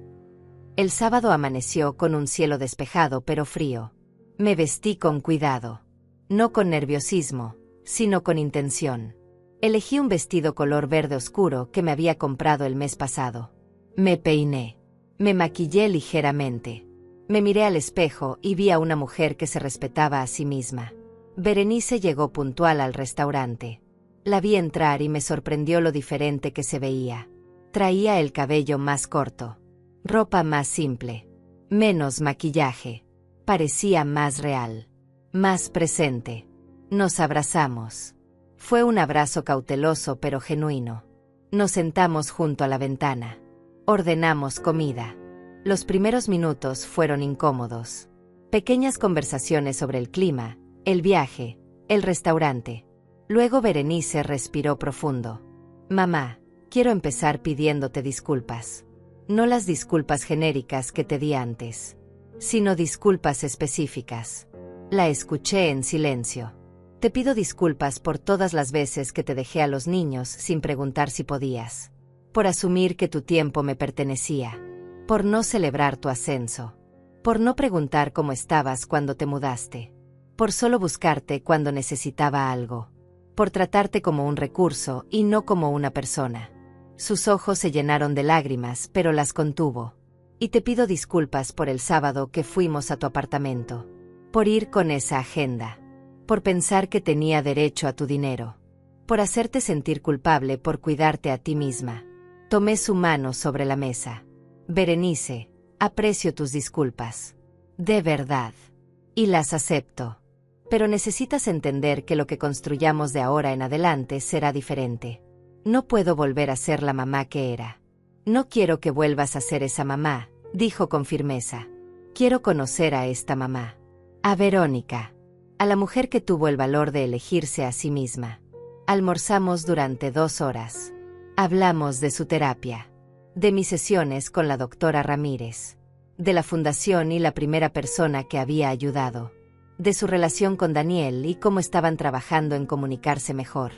El sábado amaneció con un cielo despejado pero frío. Me vestí con cuidado. No con nerviosismo, sino con intención. Elegí un vestido color verde oscuro que me había comprado el mes pasado. Me peiné. Me maquillé ligeramente. Me miré al espejo y vi a una mujer que se respetaba a sí misma. Berenice llegó puntual al restaurante. La vi entrar y me sorprendió lo diferente que se veía. Traía el cabello más corto. Ropa más simple. Menos maquillaje. Parecía más real, más presente. Nos abrazamos. Fue un abrazo cauteloso pero genuino. Nos sentamos junto a la ventana. Ordenamos comida. Los primeros minutos fueron incómodos. Pequeñas conversaciones sobre el clima, el viaje, el restaurante. Luego Berenice respiró profundo. Mamá, quiero empezar pidiéndote disculpas. No las disculpas genéricas que te di antes, sino disculpas específicas. La escuché en silencio. Te pido disculpas por todas las veces que te dejé a los niños sin preguntar si podías. Por asumir que tu tiempo me pertenecía. Por no celebrar tu ascenso. Por no preguntar cómo estabas cuando te mudaste. Por solo buscarte cuando necesitaba algo. Por tratarte como un recurso y no como una persona. Sus ojos se llenaron de lágrimas, pero las contuvo. Y te pido disculpas por el sábado que fuimos a tu apartamento. Por ir con esa agenda. Por pensar que tenía derecho a tu dinero. Por hacerte sentir culpable por cuidarte a ti misma. Tomé su mano sobre la mesa. Berenice, aprecio tus disculpas. De verdad. Y las acepto. Pero necesitas entender que lo que construyamos de ahora en adelante será diferente. No puedo volver a ser la mamá que era. No quiero que vuelvas a ser esa mamá, dijo con firmeza. Quiero conocer a esta mamá. A Verónica. A la mujer que tuvo el valor de elegirse a sí misma. Almorzamos durante 2 horas. Hablamos de su terapia. De mis sesiones con la doctora Ramírez. De la fundación y la primera persona que había ayudado. De su relación con Daniel y cómo estaban trabajando en comunicarse mejor.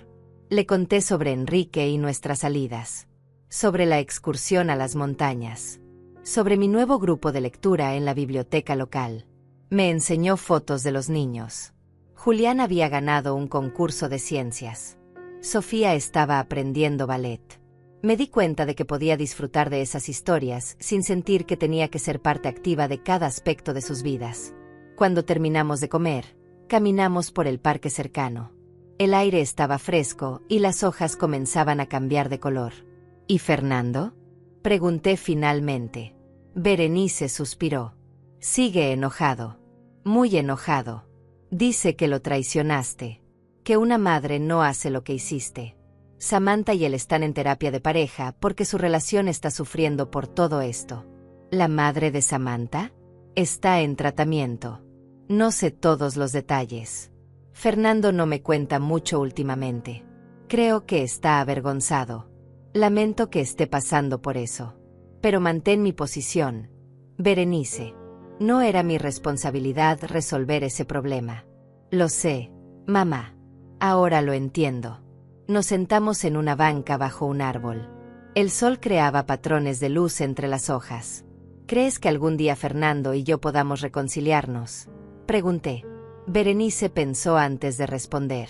Le conté sobre Enrique y nuestras salidas. Sobre la excursión a las montañas. Sobre mi nuevo grupo de lectura en la biblioteca local. Me enseñó fotos de los niños. Julián había ganado un concurso de ciencias. Sofía estaba aprendiendo ballet. Me di cuenta de que podía disfrutar de esas historias sin sentir que tenía que ser parte activa de cada aspecto de sus vidas. Cuando terminamos de comer, caminamos por el parque cercano. El aire estaba fresco y las hojas comenzaban a cambiar de color. ¿Y Fernando? Pregunté finalmente. Berenice suspiró. Sigue enojado. Muy enojado. Dice que lo traicionaste. Que una madre no hace lo que hiciste. Samantha y él están en terapia de pareja porque su relación está sufriendo por todo esto. ¿La madre de Samantha? Está en tratamiento. No sé todos los detalles. Fernando no me cuenta mucho últimamente. Creo que está avergonzado. Lamento que esté pasando por eso. Pero mantén mi posición. Berenice. No era mi responsabilidad resolver ese problema. Lo sé, mamá. Ahora lo entiendo. Nos sentamos en una banca bajo un árbol. El sol creaba patrones de luz entre las hojas. ¿Crees que algún día Fernando y yo podamos reconciliarnos? Pregunté. Berenice pensó antes de responder.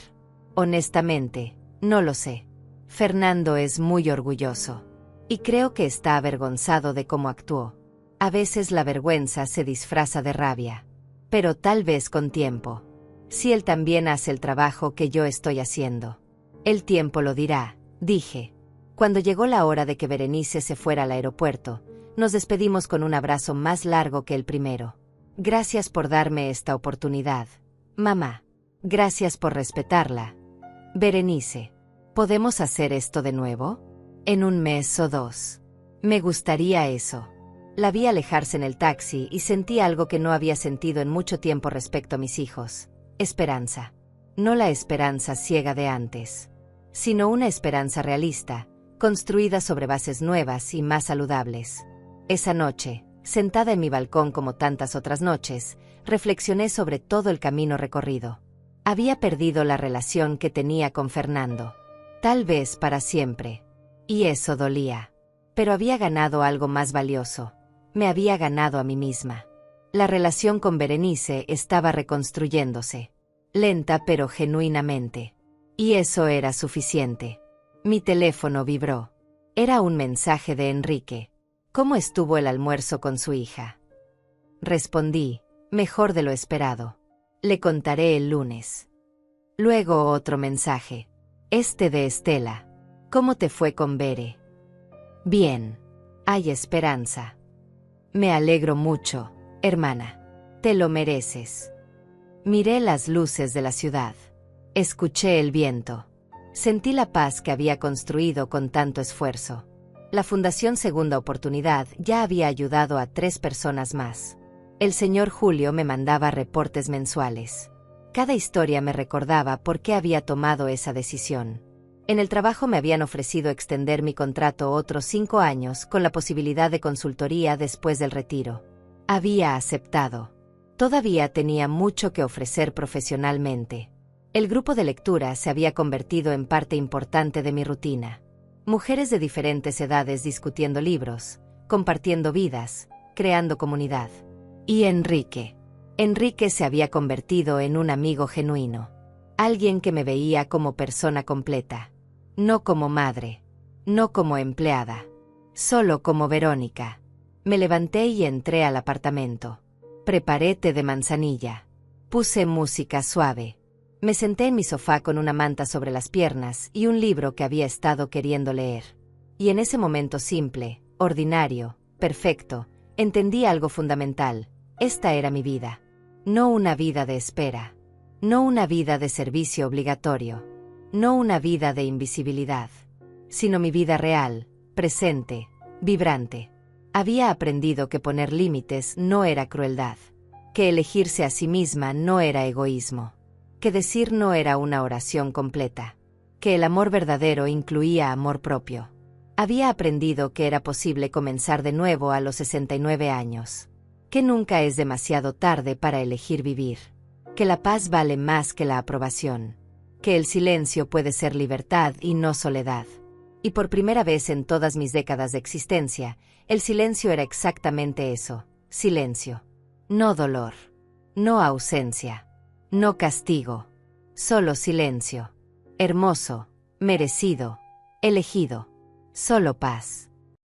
Honestamente, no lo sé. Fernando es muy orgulloso. Y creo que está avergonzado de cómo actuó. A veces la vergüenza se disfraza de rabia. Pero tal vez con tiempo. Si él también hace el trabajo que yo estoy haciendo. El tiempo lo dirá, dije. Cuando llegó la hora de que Berenice se fuera al aeropuerto, nos despedimos con un abrazo más largo que el primero. Gracias por darme esta oportunidad. Mamá. Gracias por respetarla. Berenice. ¿Podemos hacer esto de nuevo? En 1 mes o 2. Me gustaría eso. La vi alejarse en el taxi y sentí algo que no había sentido en mucho tiempo respecto a mis hijos. Esperanza. No la esperanza ciega de antes, sino una esperanza realista, construida sobre bases nuevas y más saludables. Esa noche, sentada en mi balcón como tantas otras noches, reflexioné sobre todo el camino recorrido. Había perdido la relación que tenía con Fernando. Tal vez para siempre. Y eso dolía. Pero había ganado algo más valioso. Me había ganado a mí misma. La relación con Berenice estaba reconstruyéndose. Lenta pero genuinamente. Y eso era suficiente. Mi teléfono vibró. Era un mensaje de Enrique. ¿Cómo estuvo el almuerzo con su hija? Respondí, mejor de lo esperado. Le contaré el lunes. Luego otro mensaje. Este de Estela. ¿Cómo te fue con Bere? Bien. Hay esperanza. Me alegro mucho, hermana. Te lo mereces. Miré las luces de la ciudad. Escuché el viento. Sentí la paz que había construido con tanto esfuerzo. La Fundación Segunda Oportunidad ya había ayudado a 3 personas más. El señor Julio me mandaba reportes mensuales. Cada historia me recordaba por qué había tomado esa decisión. En el trabajo me habían ofrecido extender mi contrato otros 5 años con la posibilidad de consultoría después del retiro. Había aceptado. Todavía tenía mucho que ofrecer profesionalmente. El grupo de lectura se había convertido en parte importante de mi rutina. Mujeres de diferentes edades discutiendo libros, compartiendo vidas, creando comunidad. Y Enrique. Enrique se había convertido en un amigo genuino. Alguien que me veía como persona completa. No como madre. No como empleada. Solo como Verónica. Me levanté y entré al apartamento. Preparé té de manzanilla. Puse música suave. Me senté en mi sofá con una manta sobre las piernas y un libro que había estado queriendo leer. Y en ese momento simple, ordinario, perfecto, entendí algo fundamental. Esta era mi vida. No una vida de espera. No una vida de servicio obligatorio. No una vida de invisibilidad. Sino mi vida real, presente, vibrante. Había aprendido que poner límites no era crueldad. Que elegirse a sí misma no era egoísmo. Que decir no era una oración completa. Que el amor verdadero incluía amor propio. Había aprendido que era posible comenzar de nuevo a los 69 años. Que nunca es demasiado tarde para elegir vivir. Que la paz vale más que la aprobación. Que el silencio puede ser libertad y no soledad. Y por primera vez en todas mis décadas de existencia, el silencio era exactamente eso, silencio. No dolor. No ausencia. No castigo. Solo silencio. Hermoso, merecido, elegido. Solo paz.